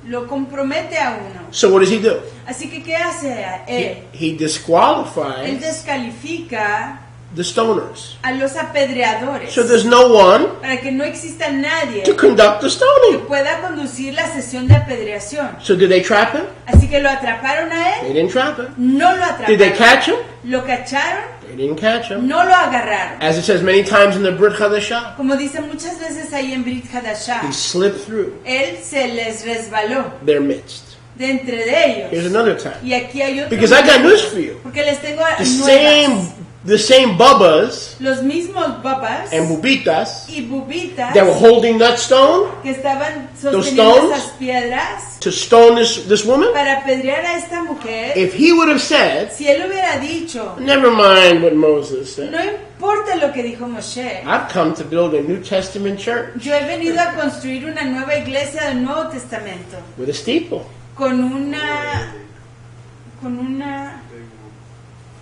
lo compromete a uno. So what does he do? Así que, ¿qué hace él? He Él disqualifies descalifica the stoners. a los apedreadores So there's no one para que no exista nadie to conduct the que stoning. pueda conducir la sesión de apedreación. So did they trap him? Así que lo atraparon a They él, didn't trap him. no lo Did they atraparon, catch him? lo cacharon, They didn't catch him. no lo agarraron. As it says many times in the Brit Chadashah, Como dice muchas veces ahí en Brit Hadashah, he slipped through él se les resbaló their midst. de entre de Here's ellos. another time. Y aquí hay otro Because I got momento, news for you. porque les tengo The nuevas. same bubbas Los mismos babas and bubitas y bubitas that were holding that stone que estaban Those sosteniendo stones? esas piedras to stone this woman, para apedrear a esta mujer, if he would have said, si él hubiera dicho, never mind what Moses said, no importa lo que dijo Moshe, I've come to build a New Testament church yo he venido a construir una nueva iglesia del Nuevo Testamento with a steeple con una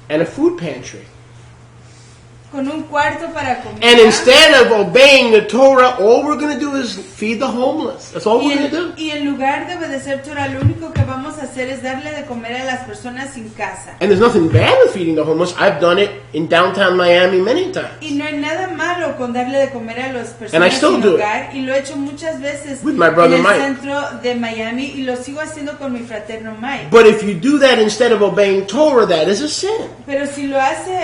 and a food pantry. con un cuarto para comer. And instead of obeying the Torah, all we're going to do is feed the homeless. That's all Y we're going to en, do. y en lugar de obedecer Torah, lo único que vamos a hacer es darle de comer a las personas sin casa. And there's nothing bad with feeding the homeless. I've done it in downtown Miami many times. Y no hay nada malo con darle de comer a las And I personas still sin do it. hogar. Y lo he hecho muchas veces With my brother en el Mike. centro de Miami y lo sigo haciendo con mi fraterno Mike. But if you do that instead of obeying Torah, that is a sin. Pero si lo hace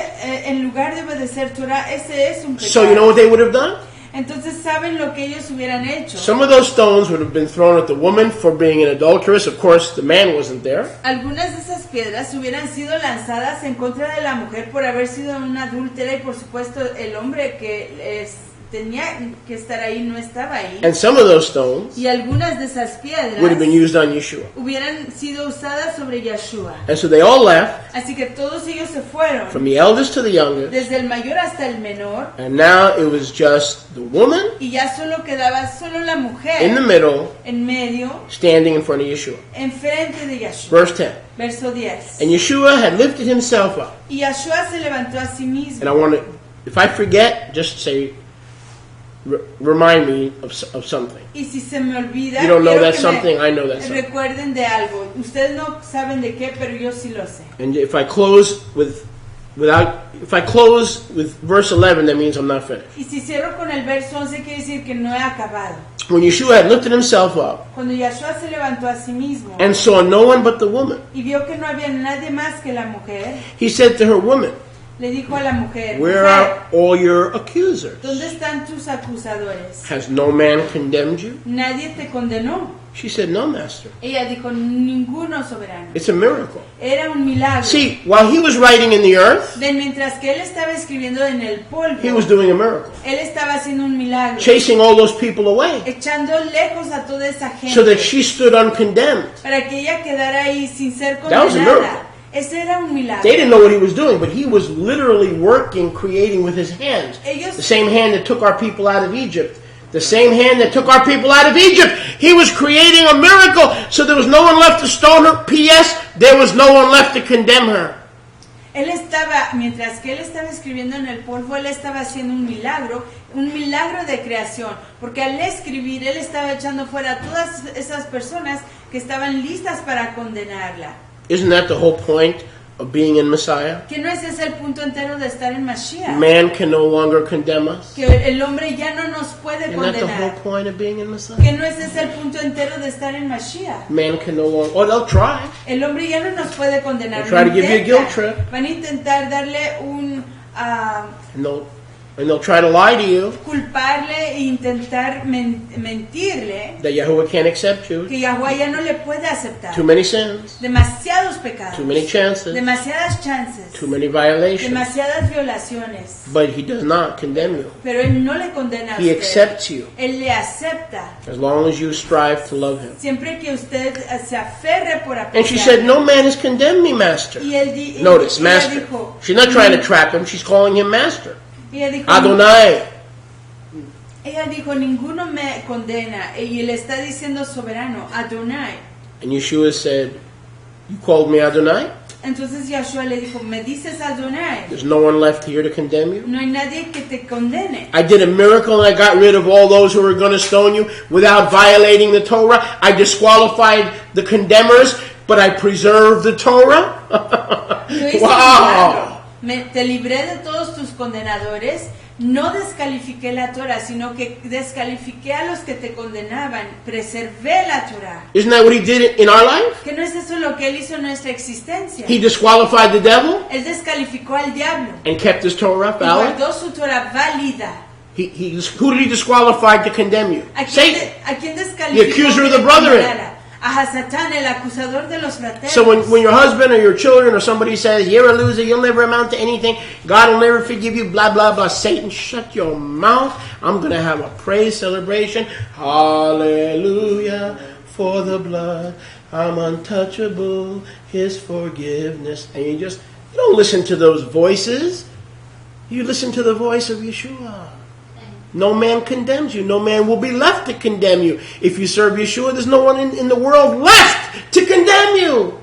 en lugar de obedecer Torah, ese es un pecado. So you know what they would have done? Entonces saben lo que ellos hubieran hecho. Some of those stones would have been thrown at the woman for being an adulteress. Of course, the man wasn't there. Algunas de esas piedras hubieran sido lanzadas en contra de la mujer por haber sido una adúltera y por supuesto el hombre que tenía que estar ahí no estaba ahí. And some of those stones Y algunas de esas would have been piedras used on Yeshua. hubieran sido usadas sobre Yeshua. And so they all left, Así que todos ellos se fueron, from the eldest to the youngest. desde el mayor hasta el menor, And now it was just the woman y ya solo quedaba solo la in the mujer middle, en medio, standing in front of Yeshua. enfrente de Yeshua. Verse 10. Verso 10. And Yeshua had lifted himself up. Y Yeshua se levantó a sí And mismo. I want to, if I forget, just say, remind me of something. Y si se me olvida, You don't know quiero that que something, me I know that something. recuerden de algo. Ustedes no saben de qué, pero yo sí lo sé. And if I close with verse 11, that means I'm not finished. Y si cierro con el verso 11, quiere decir que no he acabado. When Yeshua had lifted himself up Cuando Yeshua se levantó a sí mismo and saw no one but the woman, y vio que no había nadie más que la mujer, he said to her, woman, le dijo a la mujer, where "Mujer, are all your accusers? ¿dónde están tus acusadores? Has no man condemned you? Nadie te condenó. She said, no, master. Ella dijo, ninguno soberano. It's a miracle. Era un milagro. See, while he was writing in the earth, Mientras que él estaba escribiendo en el polvo, he was doing a miracle, él estaba haciendo un milagro, chasing all those people away echando lejos a toda esa gente, so that she stood uncondemned. para que ella quedara ahí sin ser That was a condenada. miracle. Ese era un milagro. They didn't know what he was doing, but he was literally working, creating with his hands. Ellos, The same hand that took our people out of Egypt The same hand that took our people out of Egypt. He was creating a miracle, so there was no one left to stone her. P.S. There was no one left to condemn her. Mientras que él estaba escribiendo en el polvo, él estaba haciendo un milagro de creación, porque al escribir, él estaba echando fuera a todas esas personas que estaban listas para condenarla. Isn't that the whole point of being in Messiah? ¿Que no ese es el punto entero de estar en Mashiach? Man can no longer condemn us. Que el hombre ya no nos puede Isn't that the whole condenar. point of being in Messiah? Que no ese es el punto entero de estar en Mashiach. Man can no longer, oh, they'll try. El hombre ya no nos puede condenar. They'll try to give you a guilt trip. Van a intentar darle un And they'll try to lie to you culparle e intentar mentirle that Yahuwah can't accept you. que Yahweh ya no le puede aceptar. Too many sins, Demasiados pecados, too many chances, demasiadas chances, too many violations. demasiadas violaciones. But he does not condemn you. Pero él no le condena a He usted. accepts you Él le acepta as long as you strive to love him. siempre que usted se aferre por And she said, apreciarlo. no man has condemned me, master. Y él Notice, ella master. dijo, She's not trying to trap him. She's calling him master. ella dijo, Adonai. ella dijo, ninguno me condena. Y le está diciendo soberano, Adonai. And Yeshua said, you called me Adonai? Entonces Yahshua le dijo, me dices Adonai. There's no one left here to condemn you? No hay nadie que te condene. I did a miracle and I got rid of all those who were going to stone you without violating the Torah. I disqualified the condemners, but I preserved the Torah. Yo hice un Wow. milagro. Te libré de todos tus condenadores. No descalifiqué la Torah, sino que descalifiqué a los que te condenaban. Preservé la Torah. Isn't that what he did in our life? ¿Que no es eso lo que él hizo en nuestra existencia? He disqualified the devil Él descalificó al diablo and kept his Torah y valid. guardó su Torah válida. Who did he disqualify to condemn you? Satan. ¿A quién descalificó? The accuser of the que brethren. condenara? A Hasatán, el acusador de los fraternos. So when your husband or your children or somebody says, you're a loser, you'll never amount to anything, God will never forgive you, blah, blah, blah. Satan, shut your mouth. I'm going to have a praise celebration. Hallelujah for the blood. I'm untouchable, his forgiveness. And you don't listen to those voices. You listen to the voice of Yeshua. No man condemns you. No man will be left to condemn you. If you serve Yeshua, there's no one in the world left to condemn you.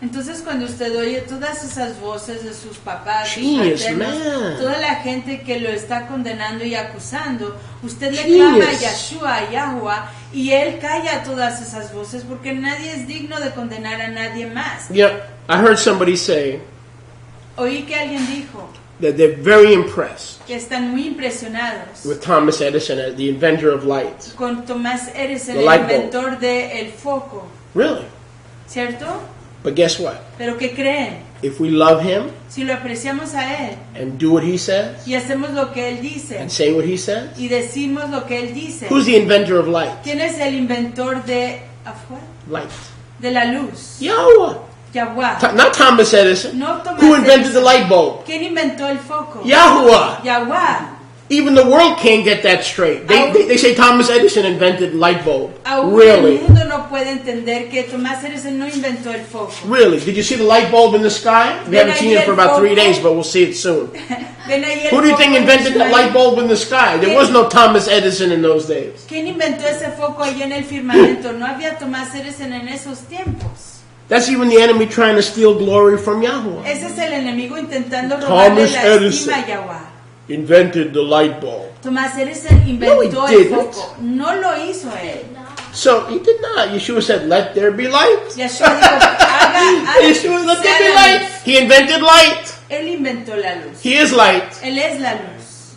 Entonces cuando usted oye todas esas voces de sus papás, sus Genius, fraternos, man. toda la gente que lo está condenando y acusando, usted le Genius. clama a Yahshua, a Yahuwah, y él calla todas esas voces porque nadie es digno de condenar a nadie más. Yeah, I heard somebody say Oí que alguien dijo that they're very impressed que están muy impresionados with Thomas Edison, the inventor of lights. con Tomás Edison, The el light bulb. inventor del foco, Really? ¿cierto? But guess what? Pero ¿qué creen? If we love him Si lo apreciamos a él and do what he says y hacemos lo que él dice and say what he says, y decimos lo que él dice, who's the inventor of light? ¿quién es el inventor de afuera? Light. De la luz? Yahuwah. Yahuwah. Not Thomas Edison. No Tomás Who invented the Edison. light bulb? ¿Quién inventó el foco? Yahuwah. Yahuwah. Even the world can't get that straight. They say Thomas Edison invented light bulb. Aún Really? el mundo no puede entender que Tomás Edison no inventó el foco. Really? Did you see the light bulb in the sky? We haven't seen it for about 3 days, but we'll see it soon. Ven ahí el Who do you think foco en invented that el light bulb in the sky? There was no Thomas Edison in those days. ¿Quién inventó ese foco ahí en el firmamento? No había Tomás Edison en esos tiempos. That's even the enemy trying to steal glory from Yahweh. Ese es el enemigo intentando robarle Thomas la Edison. estima a Yahuwah. Invented the light bulb. Tomás Edison inventó No, he el didn't. foco. No lo hizo él. So he did not. Yeshua said, let there be light. Yahshua dijo, haga Yeshua, let there be sea la light. luz. He invented light. Él inventó la luz. He is light. Él es la luz.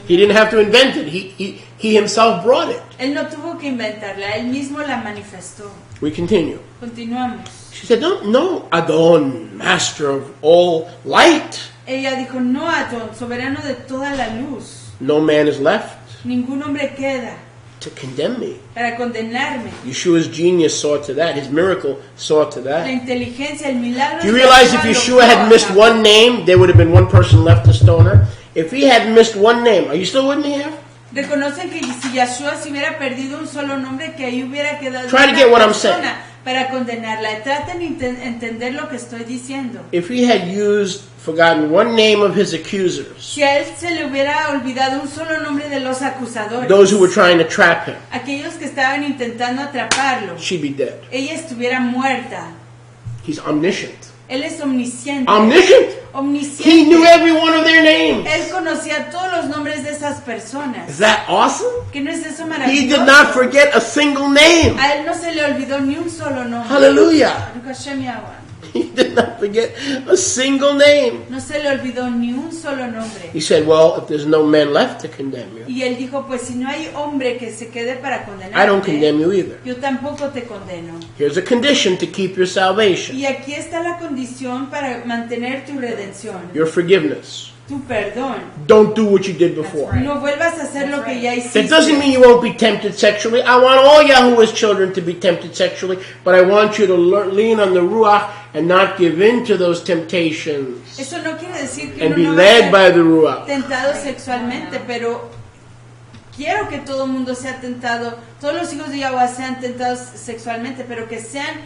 He didn't have to invent it. He himself brought it. Él no tuvo que inventarla, él mismo la manifestó. We continue. Continuamos. She said, no, Adon, master of all light. Ella dijo, no, Adón, soberano de toda la luz. No man is left Ningún hombre queda to condemn me. para condenarme. Yeshua's genius saw to that. His miracle saw to La that. inteligencia, el milagro. Do you de realize if Yahshua Yeshua lo had missed coloca. one name, there would have been one person left to stone her? If he had missed one name, are you still with me here? Reconocen que si Yahshua se hubiera perdido un solo nombre, que ahí hubiera quedado Try to una get what I'm persona saying. para condenarla. Traten de entender lo que estoy diciendo. If he had forgotten one name of his accusers, Si a él se le hubiera olvidado un solo nombre de los acusadores, those who were trying to trap him, aquellos que estaban intentando atraparlo, she'd be dead. ella estuviera muerta. He's omniscient. Él es omnisciente. Omniscient! Omnisciente. He knew every one of their names. Él conocía todos los nombres de esas personas. Is that awesome? ¿Qué no es eso He maravilloso? did not forget a single name. A él no se le olvidó ni un solo nombre. Hallelujah. Baruch Hashem Yahweh. He did not forget a single name. No se le olvidó ni un solo nombre. He said, well, if there's no man left to condemn you, Y él dijo, pues si no hay hombre que se quede para I don't condemn condenarte, you either. yo tampoco te condeno. Here's a condition to keep your salvation, Y aquí está la condición para mantener tu redención, your forgiveness. tu perdón. Don't do what you did before. No vuelvas a hacer lo que ya hiciste. That doesn't mean you won't be tempted sexually. I want all Yahuwah's children to be tempted sexually, but I want you to lean on the Ruach and not give in to those temptations Eso no quiere decir que and uno be no va a led ser by the Ruach. tentado sexualmente, pero quiero que todo el mundo sea tentado, todos los hijos de Yahweh sean tentados sexualmente, pero que sean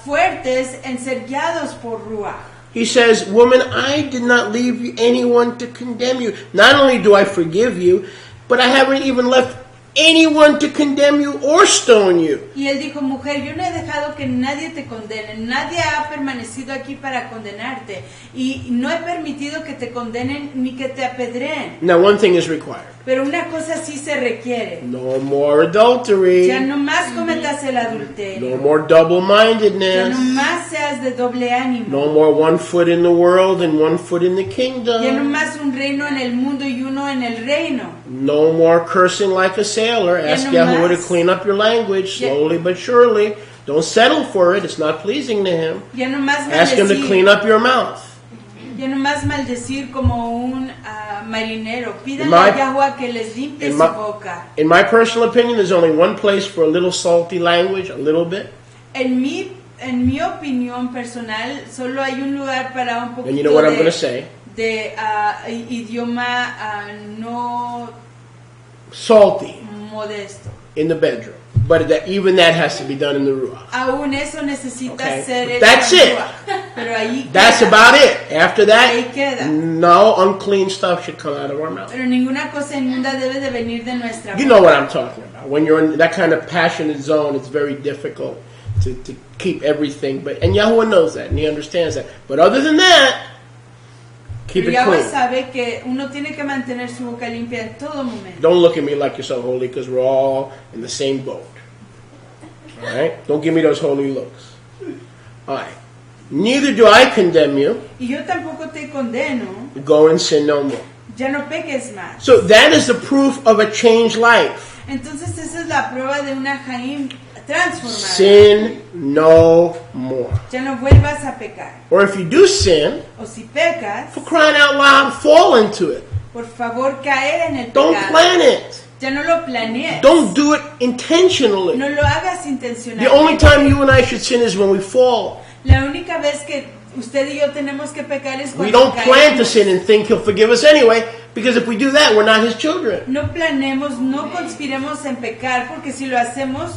fuertes en ser guiados por Ruach. He says, woman, I did not leave anyone to condemn you. Not only do I forgive you, but I haven't even left anyone to condemn you or stone you. Y él dijo, mujer, yo no he dejado que nadie te condene, nadie ha permanecido aquí para condenarte, y no he permitido que te condenen ni que te apedreen. Now, one thing is required. Pero una cosa sí se requiere. No more adultery. Ya no más cometas el adulterio. No more Ya double-mindedness. no más seas de doble ánimo. No more one foot in the world and one foot in the Ya no kingdom. más un reino en el mundo y uno en el reino. No more cursing like a sailor. Ya Ask no Yahuwah to más. clean up your language Ya- slowly but surely. Don't settle for it. It's not pleasing to him. Ya no más Ask him to clean maldecir. up your mouth. Ya no más maldecir como un marinero. Pídanle In my- a Yahweh que les limpie in su my- boca. In my personal opinion, there's only one place for a little salty language, a little bit. En mi opinión personal, solo hay un lugar para un And you know what I'm going to poquito say? de idioma no Salty modesto. in the bedroom. But even that has to be done in the Ruach. Aún eso necesita Okay. ser hecho That's en it. Ruach. Pero ahí That's queda. about it. After Ahí that, queda. no unclean stuff should come out of our mouth. Pero ninguna cosa inmunda debe de venir de nuestra You boca. know what I'm talking about. When you're in that kind of passionate zone, it's very difficult to keep everything. And Yahuwah knows that, and He understands that. But other than that, keep Pero it Yahweh clean. sabe que uno tiene que mantener su boca limpia en todo momento. Don't look at me like you're so holy, because we're all in the same boat. All right? Don't give me those holy looks. All right. Neither do I condemn you. Y yo tampoco te condeno, Go and sin no more. ya no peques más. So that is the proof of a changed life. Entonces esa es la prueba de una Jaim transformada. Sin no more. Ya no vuelvas a pecar. Or if you do sin, O si pecas, for crying out loud, fall into it. por favor caer en el Don't pecado. plan it. Ya no lo planees. Don't do it intentionally. No lo hagas The intencionalmente. only time you and I should sin is when we fall. La única vez que usted y yo tenemos que pecar es We cuando don't plan to caemos. sin and think He'll forgive us anyway, because if we do that, we're not His children. No planemos, no conspiremos en pecar, porque si lo hacemos,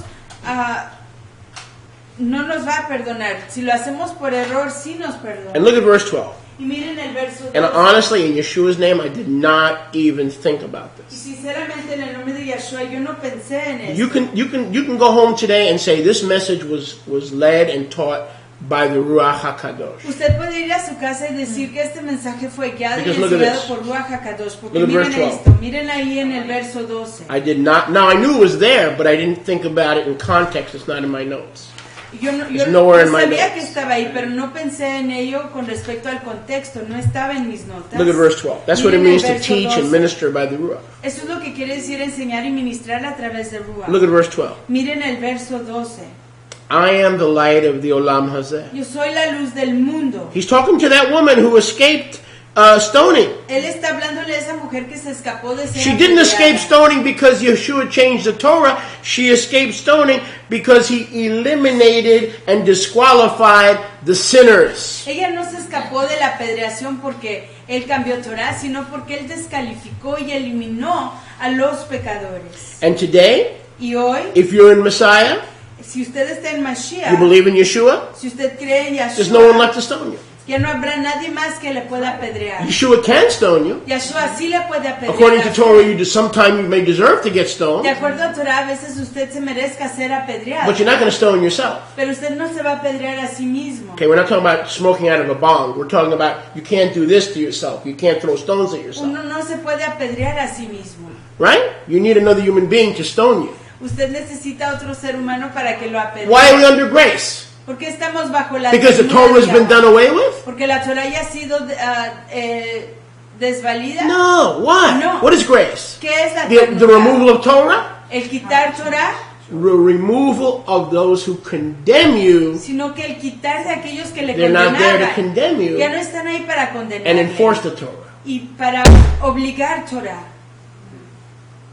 no nos va a perdonar. Si lo hacemos por error, sí nos perdona. And look at verse 12. Y miren el verso 2. And honestly, in Yeshua's name, I did not even think about Y this. sinceramente en el nombre de Yahshua yo no pensé en eso. You can go home today and say this message was led and taught by the Ruach HaKadosh. Usted puede ir a su casa y decir que este mensaje fue guiado y Because look at enseñado this. por Ruach HaKadosh. Porque Look at miren verse 12. esto, miren ahí en el verso 12. I did not. Now I knew it was there, but I didn't think about it in context. It's not in my notes. Yo It's nowhere in my sabía notes. que estaba ahí, pero no pensé en ello con respecto al contexto. No estaba en mis notas. Look at verse 12. That's what it Miren el means to verso teach 12. and minister by the Ruach. Eso es lo que quiere decir enseñar y ministrar a través de Ruach. Look at verse 12. Miren el verso 12. I am the light of the Olam Hazeh. Yo soy la luz del mundo. He's talking to that woman who escaped stoning. Él está hablándole a esa mujer que se escapó de ser She didn't apedreada. escape stoning because Yeshua changed the Torah. She escaped stoning because He eliminated and disqualified the sinners. Ella no se escapó de la apedreación porque él cambió Torah, sino porque él descalificó y eliminó a los pecadores. And today, Y hoy, if you're in Messiah, Si usted está en You Mashiach, believe in Yeshua? si usted cree en There's no one Yeshua, left to stone you. ya no habrá nadie más que le pueda apedrear. Yeshua can stone you. Yeshua sí le puede According to apedrear. Torah, you sometime you may deserve to get stoned, De acuerdo a Torah, a veces usted se merezca ser apedreado, but you're not going to stone yourself. pero usted no se va a apedrear a sí mismo. Okay, we're not talking about smoking out of a bong. We're talking about you can't do this to yourself. You can't throw stones at yourself. Uno no se puede apedrear a sí mismo. Right? You need another human being to stone you. Usted necesita otro ser humano para que lo apedree. Why are we under grace? ¿Por qué estamos bajo la Because the ternura Torah has de been Yahweh? done away with? Porque la Torah ya ha sido desvalida. No. Why? No. What is grace? ¿Qué es la The ternura? removal of Torah? El quitar Torah, The removal of those who condemn you sino que el quitar de aquellos que le They're not there to condenaban. condemn you Ya no están ahí para condenar and enforce the Torah. y para obligar Torah.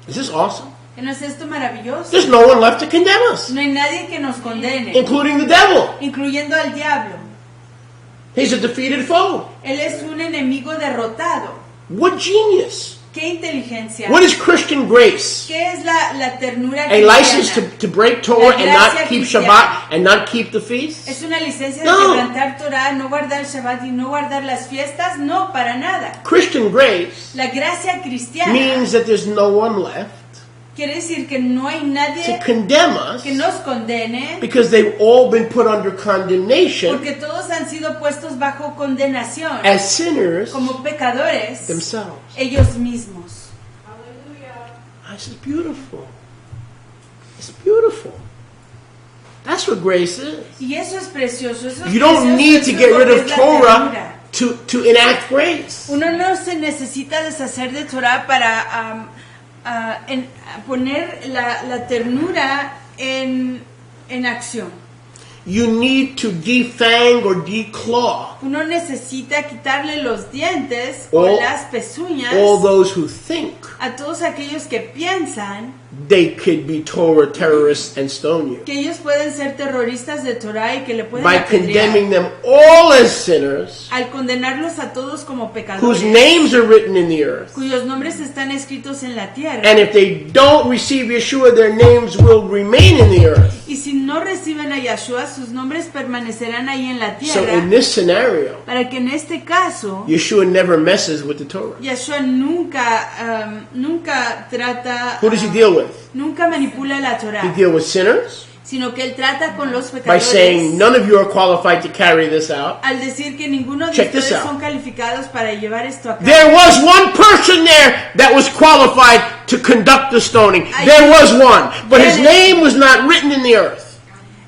Is this awesome? ¿No es esto maravilloso? There's no one left to condemn us, No hay nadie que nos condene, including the devil. incluyendo al diablo. He's a defeated foe. Él es un enemigo derrotado. What genius! ¿Qué inteligencia? What is Christian grace? ¿Qué es la ternura A license cristiana? to break Torah and not gracia keep cristiana. Shabbat and not keep the feasts? ¿Es una licencia No. de quebrantar Torah, no guardar Shabbat y no guardar las fiestas? No, para nada. Christian grace La gracia cristiana means that there's no one left quiere decir que no hay to nadie condemn us que nos condene, because they've all been put under condemnation porque todos han sido puestos bajo condenación as sinners como pecadores themselves. ellos mismos. This is beautiful. It's beautiful. That's what grace is. Y eso es precioso. Eso es You don't precioso, need eso to es get lo rid que of es la Torah ternura. to enact grace. Uno no se necesita deshacer de Torah para poner la ternura en acción. You need to defang or declaw Uno necesita quitarle los dientes o all, las pezuñas all those who think a todos aquellos que piensan they could be Torah terrorists and stone you. que ellos pueden ser terroristas de Torah y que le pueden By apedrear. condemning them all as sinners Al condenarlos a todos como pecadores, whose names are written in the earth. cuyos nombres están escritos en la tierra. And if they don't receive Yeshua, their names will remain in the earth. Y si no reciben a Yahshua, sus nombres permanecerán ahí en la So tierra. in this scenario, Para que en este caso, Yeshua never messes with the Torah. Yahshua nunca trata, Who does he deal with? nunca manipula la He Torah, deals with sinners sino que él trata con los by pecadores saying none of you are qualified to carry this out. al decir que ninguno de Check this ustedes out. son calificados para llevar esto a cabo. There was one person there that was qualified to conduct the stoning. There was one, but his name was not written in the earth.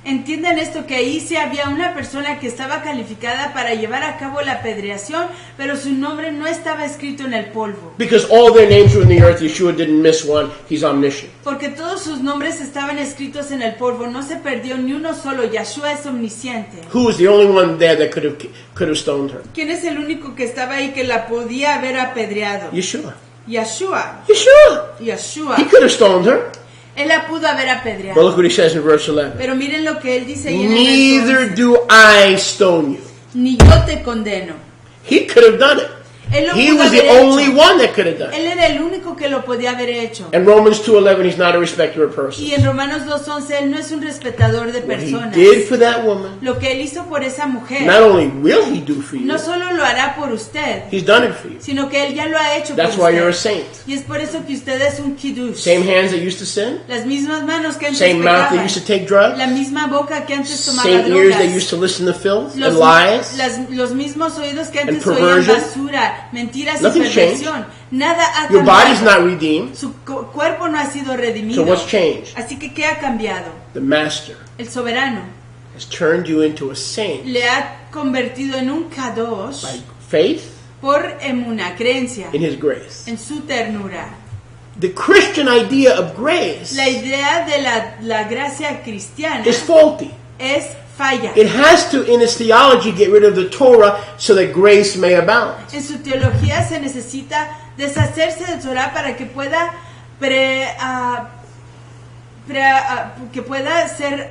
Entiendan esto, que ahí sí había una persona que estaba calificada para llevar a cabo la apedreación, pero su nombre no estaba escrito en el polvo. Because all their names were in the earth, Yeshua didn't miss one. He's omniscient. Porque todos sus nombres estaban escritos en el polvo, no se perdió ni uno solo. Yahshua es omnisciente. Who was the only one there that could have stoned her? ¿Quién es el único que estaba ahí que la podía haber apedreado? Yeshua. Yahshua. Yeshua. Yahshua. He could have stoned her. Él la pudo haber But apedreado. look what he says in verse 11. Pero miren lo que él dice ahí en el Neither verso 11. do I stone you. Ni yo te condeno. He could have done it. Él lo He pudo was the haber only hecho. one that could have done it. Él era el único que lo podía haber hecho. In Romans 2:11, he's not a respecter of persons. Y en Romanos 2:11, él no es un respetador de What he personas. did for that woman, Lo que él hizo por esa mujer, not only will he do for you, no solo lo hará por usted, he's done it for you. sino que él ya lo ha hecho That's por why you're a usted. saint. Y es por eso que usted es un kiddush. Same hands that used to sin, Las mismas manos que antes same mouth that pecaban, used to take drugs, la misma boca que antes tomaba same ears that drogas, used to listen to filth los, and lies. los mismos oídos que antes and oían perversion. basura, mentiras Nothing y perversión. Nada ha Your body's cambiado. not redeemed. Su cuerpo no ha sido redimido. So what's changed? Así que ¿qué ha cambiado? The Master El soberano has turned you into a saint le ha convertido en un kadosh by faith por una creencia in his grace. en su ternura. The Christian idea of grace La idea de la gracia cristiana is faulty. es falla. It has to, in its theology, get rid of the Torah so that grace may abound. En su teología se necesita deshacerse de Torah para que pueda que pueda ser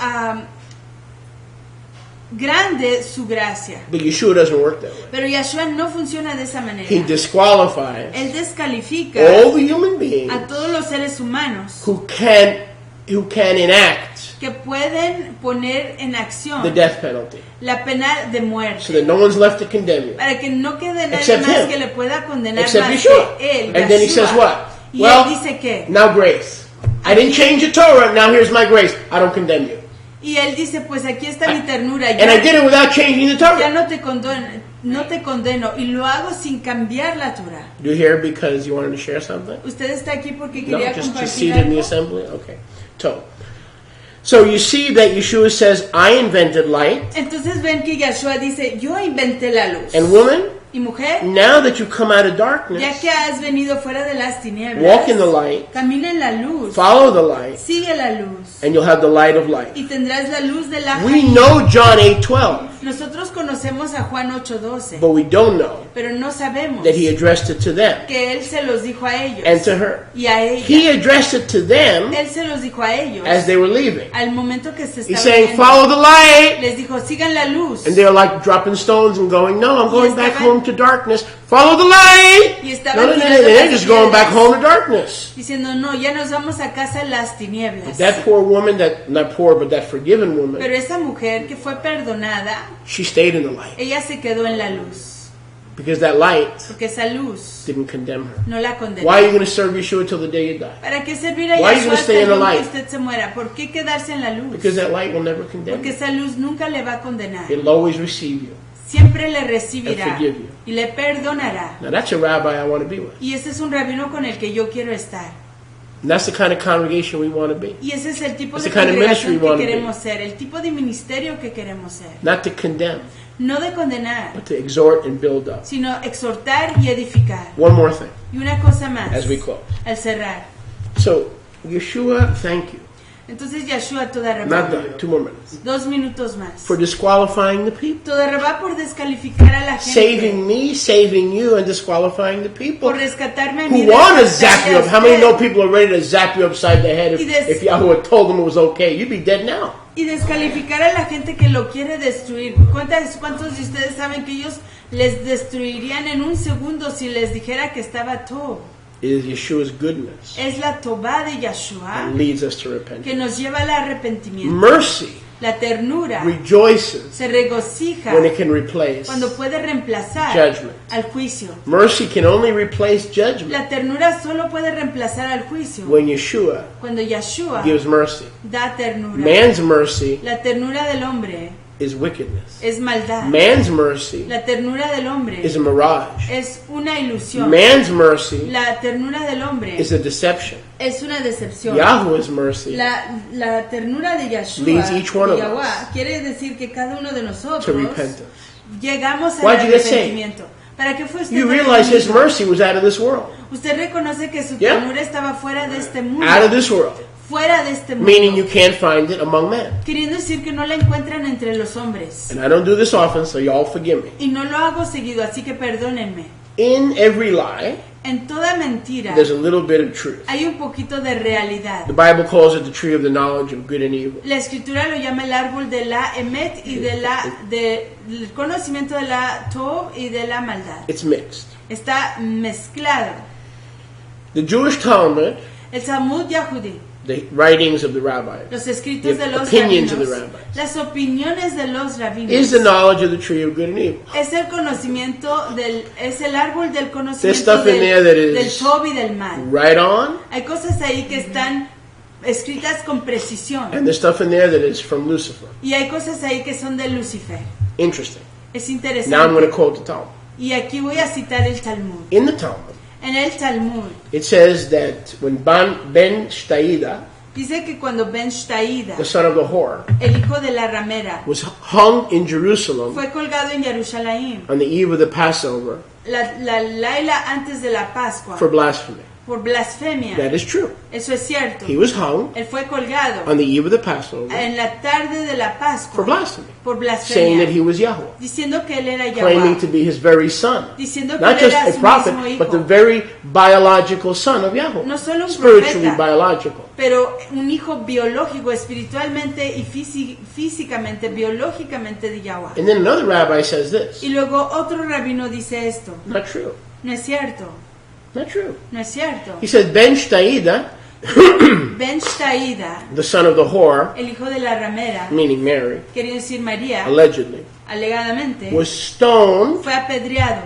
grande su gracia. But Yeshua doesn't work that way. Pero Yahshua no funciona de esa manera. He disqualifies Él descalifica all the human beings a todos los seres humanos who can who can enact que pueden poner en acción the death penalty, la pena de muerte, so that no one's left to condemn you. para que no quede nadie Except más him. que le pueda condenar Except más Yeshua. que él. And then he Yeshua. says what? Y Well, él dice que, now grace. I didn't change the Torah, now here's my grace. I don't condemn you. y él dice, pues aquí está mi ternura, And I did it without changing the ya Torah. no te condeno, y lo hago sin cambiar la Torah. You here because you wanted to share something? ¿Usted está aquí porque No, quería just compartir seated in the algo? assembly? Okay. So you see that Yeshua says, I invented light. Entonces ven que Yeshua dice, yo inventé la luz. And woman, Y mujer, now that you come out of ya darkness, que has venido fuera de las tinieblas, walk in the light, camina en la luz, follow the light, sigue la luz, and you'll have the light of life. y tendrás la luz de la We vida. know John 8:12, Nosotros conocemos a Juan 8:12, but we don't know pero no sabemos that he addressed it to them que él se los dijo a ellos and to her. y a ella. He addressed it to them Él se los dijo a ellos as they were leaving. al momento que se He's estaban saying, yendo. follow the light. Les dijo, sigan la luz. And they're like dropping stones and going, no, I'm going back estaban- home to darkness. Follow the light. Y estaban No, no, no, tirando they're las just going back piedras. home to darkness. Diciendo, no, ya nos vamos a casa en las tinieblas. That poor woman, not poor, but that forgiven woman, Pero esa mujer que fue perdonada, she stayed in the light ella se quedó en la luz. because that light Porque esa luz didn't condemn her. no la condenó. Why are you going to serve Yeshua till the day you die? ¿Para qué servir a Why are you Yeshua gonna hasta stay el in the día que light? usted se muera? ¿Por qué quedarse en la luz? Because that light will never condemn Porque you. esa luz nunca le va a condenar. It'll always receive you. Siempre le recibirá And forgive you. y le perdonará. Now that's a rabbi I want to be with. Y ese es un rabino con el que yo quiero estar. And that's the kind of congregation we want to be. Y ese es el tipo It's de the kind of congregación ministry we que wanna be. queremos ser, el tipo de ministerio que queremos ser. Not to condemn, No de condenar, but to exhort and build up. sino exhortar y edificar. One more thing Y una cosa más, as we close. al cerrar. So, Yeshua, thank you. Entonces Yeshua toda Not Rabá, done. 2 more minutes. 2 minutos más. For disqualifying the people. Toda Rabá por descalificar a la gente, Saving me, saving you, and disqualifying the people por rescatarme a mí. who want to rescatarle zap you a up. How many usted, know people are ready to zap you upside the head Y des- if Yahweh had told them it was okay? You'd be dead now. Y descalificar a la gente que lo quiere destruir. ¿Cuántos de ustedes saben que ellos les destruirían en un segundo si les dijera que estaba todo? It is Yeshua's goodness Es la Tobá de Yeshua that leads us to repentance. que nos lleva al arrepentimiento. Mercy La ternura rejoices se regocija when it can replace cuando puede reemplazar judgment. al juicio. Mercy can only replace judgment La ternura solo puede reemplazar al juicio when Yeshua cuando Yeshua gives mercy. da ternura. Man's mercy La ternura del hombre is wickedness. es maldad. Man's mercy La ternura del hombre is a mirage. es una ilusión. Man's mercy La ternura del hombre is a deception. es una decepción. Yahweh's mercy La ternura de Yeshua, leads each one de of Yahweh, us quiere decir que cada uno de to nosotros repentance. llegamos al Why'd you get saved? arrepentimiento. ¿Para qué fue usted You realize His redimido? mercy was out of this world. Usted reconoce que su Yeah. ternura estaba fuera de este mundo. Out of this world. Fuera de este mundo. Meaning you can't find it among men. Queriendo decir que no la encuentran entre los hombres. And I don't do this often, so y'all forgive me. Y no lo hago seguido, así que perdónenme. In every lie, En toda mentira there's a little bit of truth. hay un poquito de realidad. The Bible calls it the tree of the knowledge of good and evil. La escritura lo llama el árbol de la emet y del conocimiento de la tov y de la maldad. It's mixed. Está mezclado. The Jewish Talmud, El Talmud Yahudi, the writings of the rabbis, los escritos The de los opinions of the rabinos, rabbis. las opiniones de los rabinos, is the knowledge of the tree of good and evil. es el conocimiento es el árbol del There's conocimiento stuff in there that is- del tov y del mal. Right on, Hay cosas ahí que están escritas con precisión and there's stuff in there that is from Lucifer. y hay cosas ahí que son de Lucifer. Interesting. Es Now I'm going interesante. to quote the Talmud. Y aquí voy a citar el Talmud. In the Talmud, En el Talmud it says that when Ben Shtaida, dice que cuando Ben Shtaida, the son of the whore, el hijo de la ramera, was hung in Jerusalem fue colgado en Jerusalén on the eve of the Passover la Laila antes de la Pascua for blasphemy. por blasfemia. That is true. Eso es cierto. He was hung Él fue colgado on the eve of the Passover en la tarde de la for Pascua blasphemy, por saying that he blasfemia, was Yahweh, diciendo que él era claiming to Yahweh, be his very son. diciendo que Not él just era a su prophet, mismo but the hijo, very biological son of Yahweh. no solo un Spiritually profeta, biological. pero un hijo biológico, espiritualmente y físicamente, biológicamente de Yahweh. And then another rabbi says this. Y luego otro rabino dice esto. Not true. No es cierto, Not true. no es cierto. He says Ben Shtaida Ben Shtaida, the son of the whore, el hijo de la ramera, meaning Mary, quería decir María, allegedly, alegadamente, was stoned fue apedreado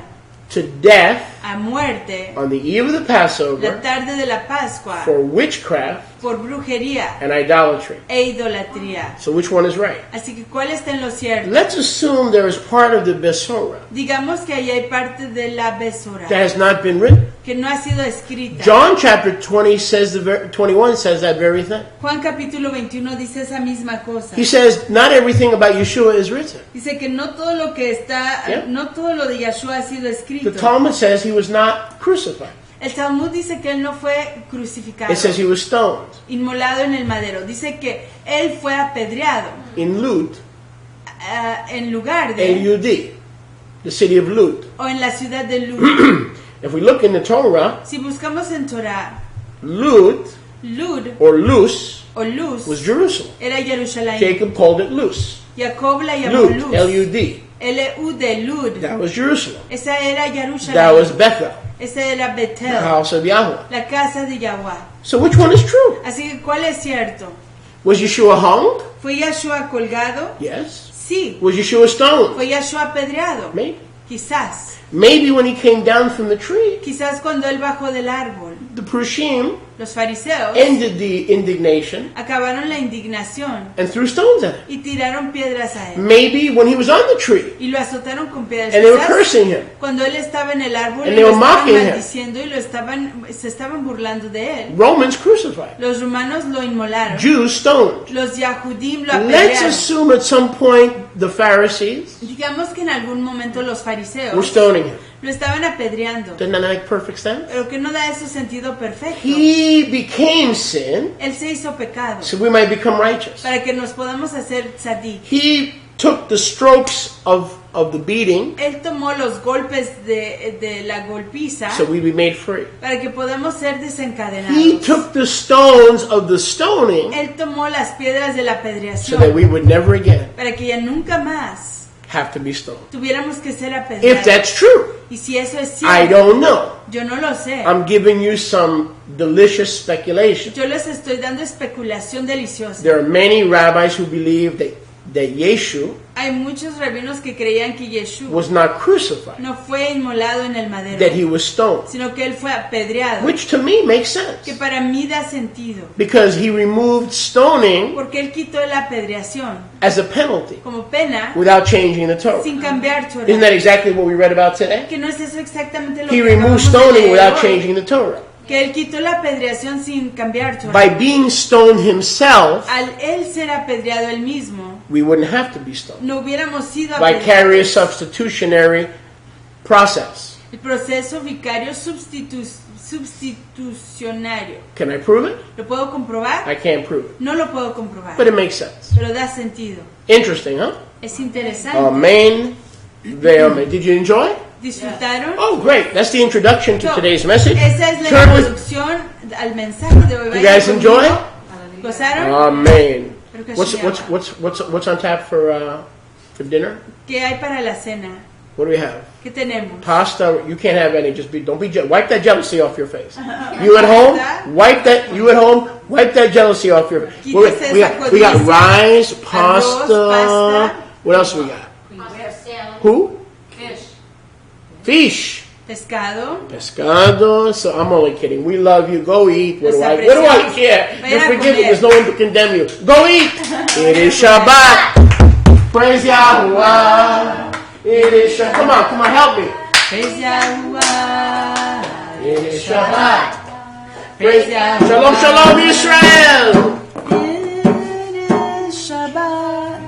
to death a muerte on the eve of the la Passover tarde de la Pascua for witchcraft por brujería and idolatry. e idolatría. So which one is right? Así que ¿cuál está en lo cierto? Let's assume there is part of the Besorah Digamos que ahí hay parte de la besora that has not been written. que no ha sido escrita. John chapter 20 says 21 says that very thing. Juan capítulo 21 dice esa misma cosa. He says not everything about Yeshua is written. Dice que no todo lo que está, Yeah. no todo lo de Yeshua ha sido The escrito. Talmud says he was not crucified. El Talmud dice que él no fue crucificado, It says he was stoned. inmolado en el madero. Dice que él fue apedreado In Lud, en lugar de, L-U-D, the city of Lud. o en la ciudad de Lud. If we look in the Torah, Si buscamos en Torah, Lud Lud or Luz o Luz was Jerusalem. era Jerusalén. Jacob called it Luz. Jacob la llamó Lud, Luz. L-U-D. L-U-D, Lud. That was Jerusalem. Esa era That Jerusalén. was Bethel, Esa era the Betel, house of Yahweh. la casa de Yahweh. So which one is true? Así que, ¿cuál es cierto? Was Yeshua hung? ¿Fue Yeshua colgado? Yes. Sí. Was Yeshua stoned? ¿Fue Yeshua apedreado? Maybe. Quizás. Maybe when he came down from the tree, Quizás cuando él bajó del árbol. the Prushim Los fariseos ended the indignation acabaron la indignación and threw stones at him. y tiraron piedras a él. Maybe when he was on the tree Y lo azotaron con piedras. and they were Quizás cursing him. cuando él estaba en el árbol And y they lo were estaban mocking him. maldiciendo y se estaban burlando de él. Romans crucified. Los romanos lo inmolaron. Jews stoned. Los Yahudim lo Let's apedrearon. assume at some point the Pharisees Digamos que en algún momento los fariseos were stoning him. lo estaban apedreando. Doesn't that make perfect sense? Pero que no da eso sentido perfecto. He became sin Él se hizo pecado so we might become righteous. para que nos podamos hacer tzadik. He took the strokes of the beating Él tomó los golpes de la golpiza so we'd be made free. para que podamos ser He desencadenados. took the stones of the stoning Él tomó las piedras de la so that apedreación we would never again para que ya nunca más have to be stoned. tuviéramos que ser If apedreados. that's true, Y si eso es I cierto, don't know. yo no lo sé. I'm giving you some delicious speculation. Yo les estoy dando especulación deliciosa. There are many rabbis who believe that Yeshu Hay muchos rabinos que creían que Yeshua was not crucified, no fue inmolado en el madero, that he was stoned, sino que él fue apedreado, which to me makes sense que para mí da sentido, because he removed stoning porque él quitó la apedreación as a penalty como pena without changing the Torah. sin cambiar Torah. Isn't that exactly what we read about today? Que no es eso exactamente lo He que removed acabamos de stoning leer without hoy, changing the Torah. que él quitó la apedreación sin cambiar Torah. By being stoned himself, Al él ser apedreado él mismo, we wouldn't have to be stoned. no hubiéramos sido Vicarious apedreados. substitutionary process. El proceso vicario substitucionario. Can I prove it? ¿Lo puedo comprobar? I can't prove it, No lo puedo comprobar, but it makes sense. pero da sentido. Interesting, huh? Es interesante. Amen. Amen. Did you enjoy? ¿Disfrutaron? Oh, great. That's the introduction to So, today's message. esa es la Turn with- introducción al mensaje de hoy. You Vayan guys conmigo. enjoy? ¿Gozaron? Amen. Creo que What's sí, what's on tap for dinner? ¿Qué hay para la cena? What do we have? ¿Qué tenemos? Pasta. You can't have any. Don't be wipe that jealousy off your face. You at home, wipe that jealousy off your face. Quítese We esa got codicia. rice, Arroz, pasta. pasta. What else we got? We have salad, Who? fish. Fish. Pescado. Pescado. So I'm only kidding. We love you. Go eat. What do I apreciamos. care? Vayan You're a forgiven. comer. There's no one to condemn you. Go eat. It is Shabbat. Praise Yahuwah. It is Shabbat. Come on, help me. Praise Yahuwah. It is Shabbat. Praise Yahuwah. Shalom, shalom, Israel. It is Shabbat.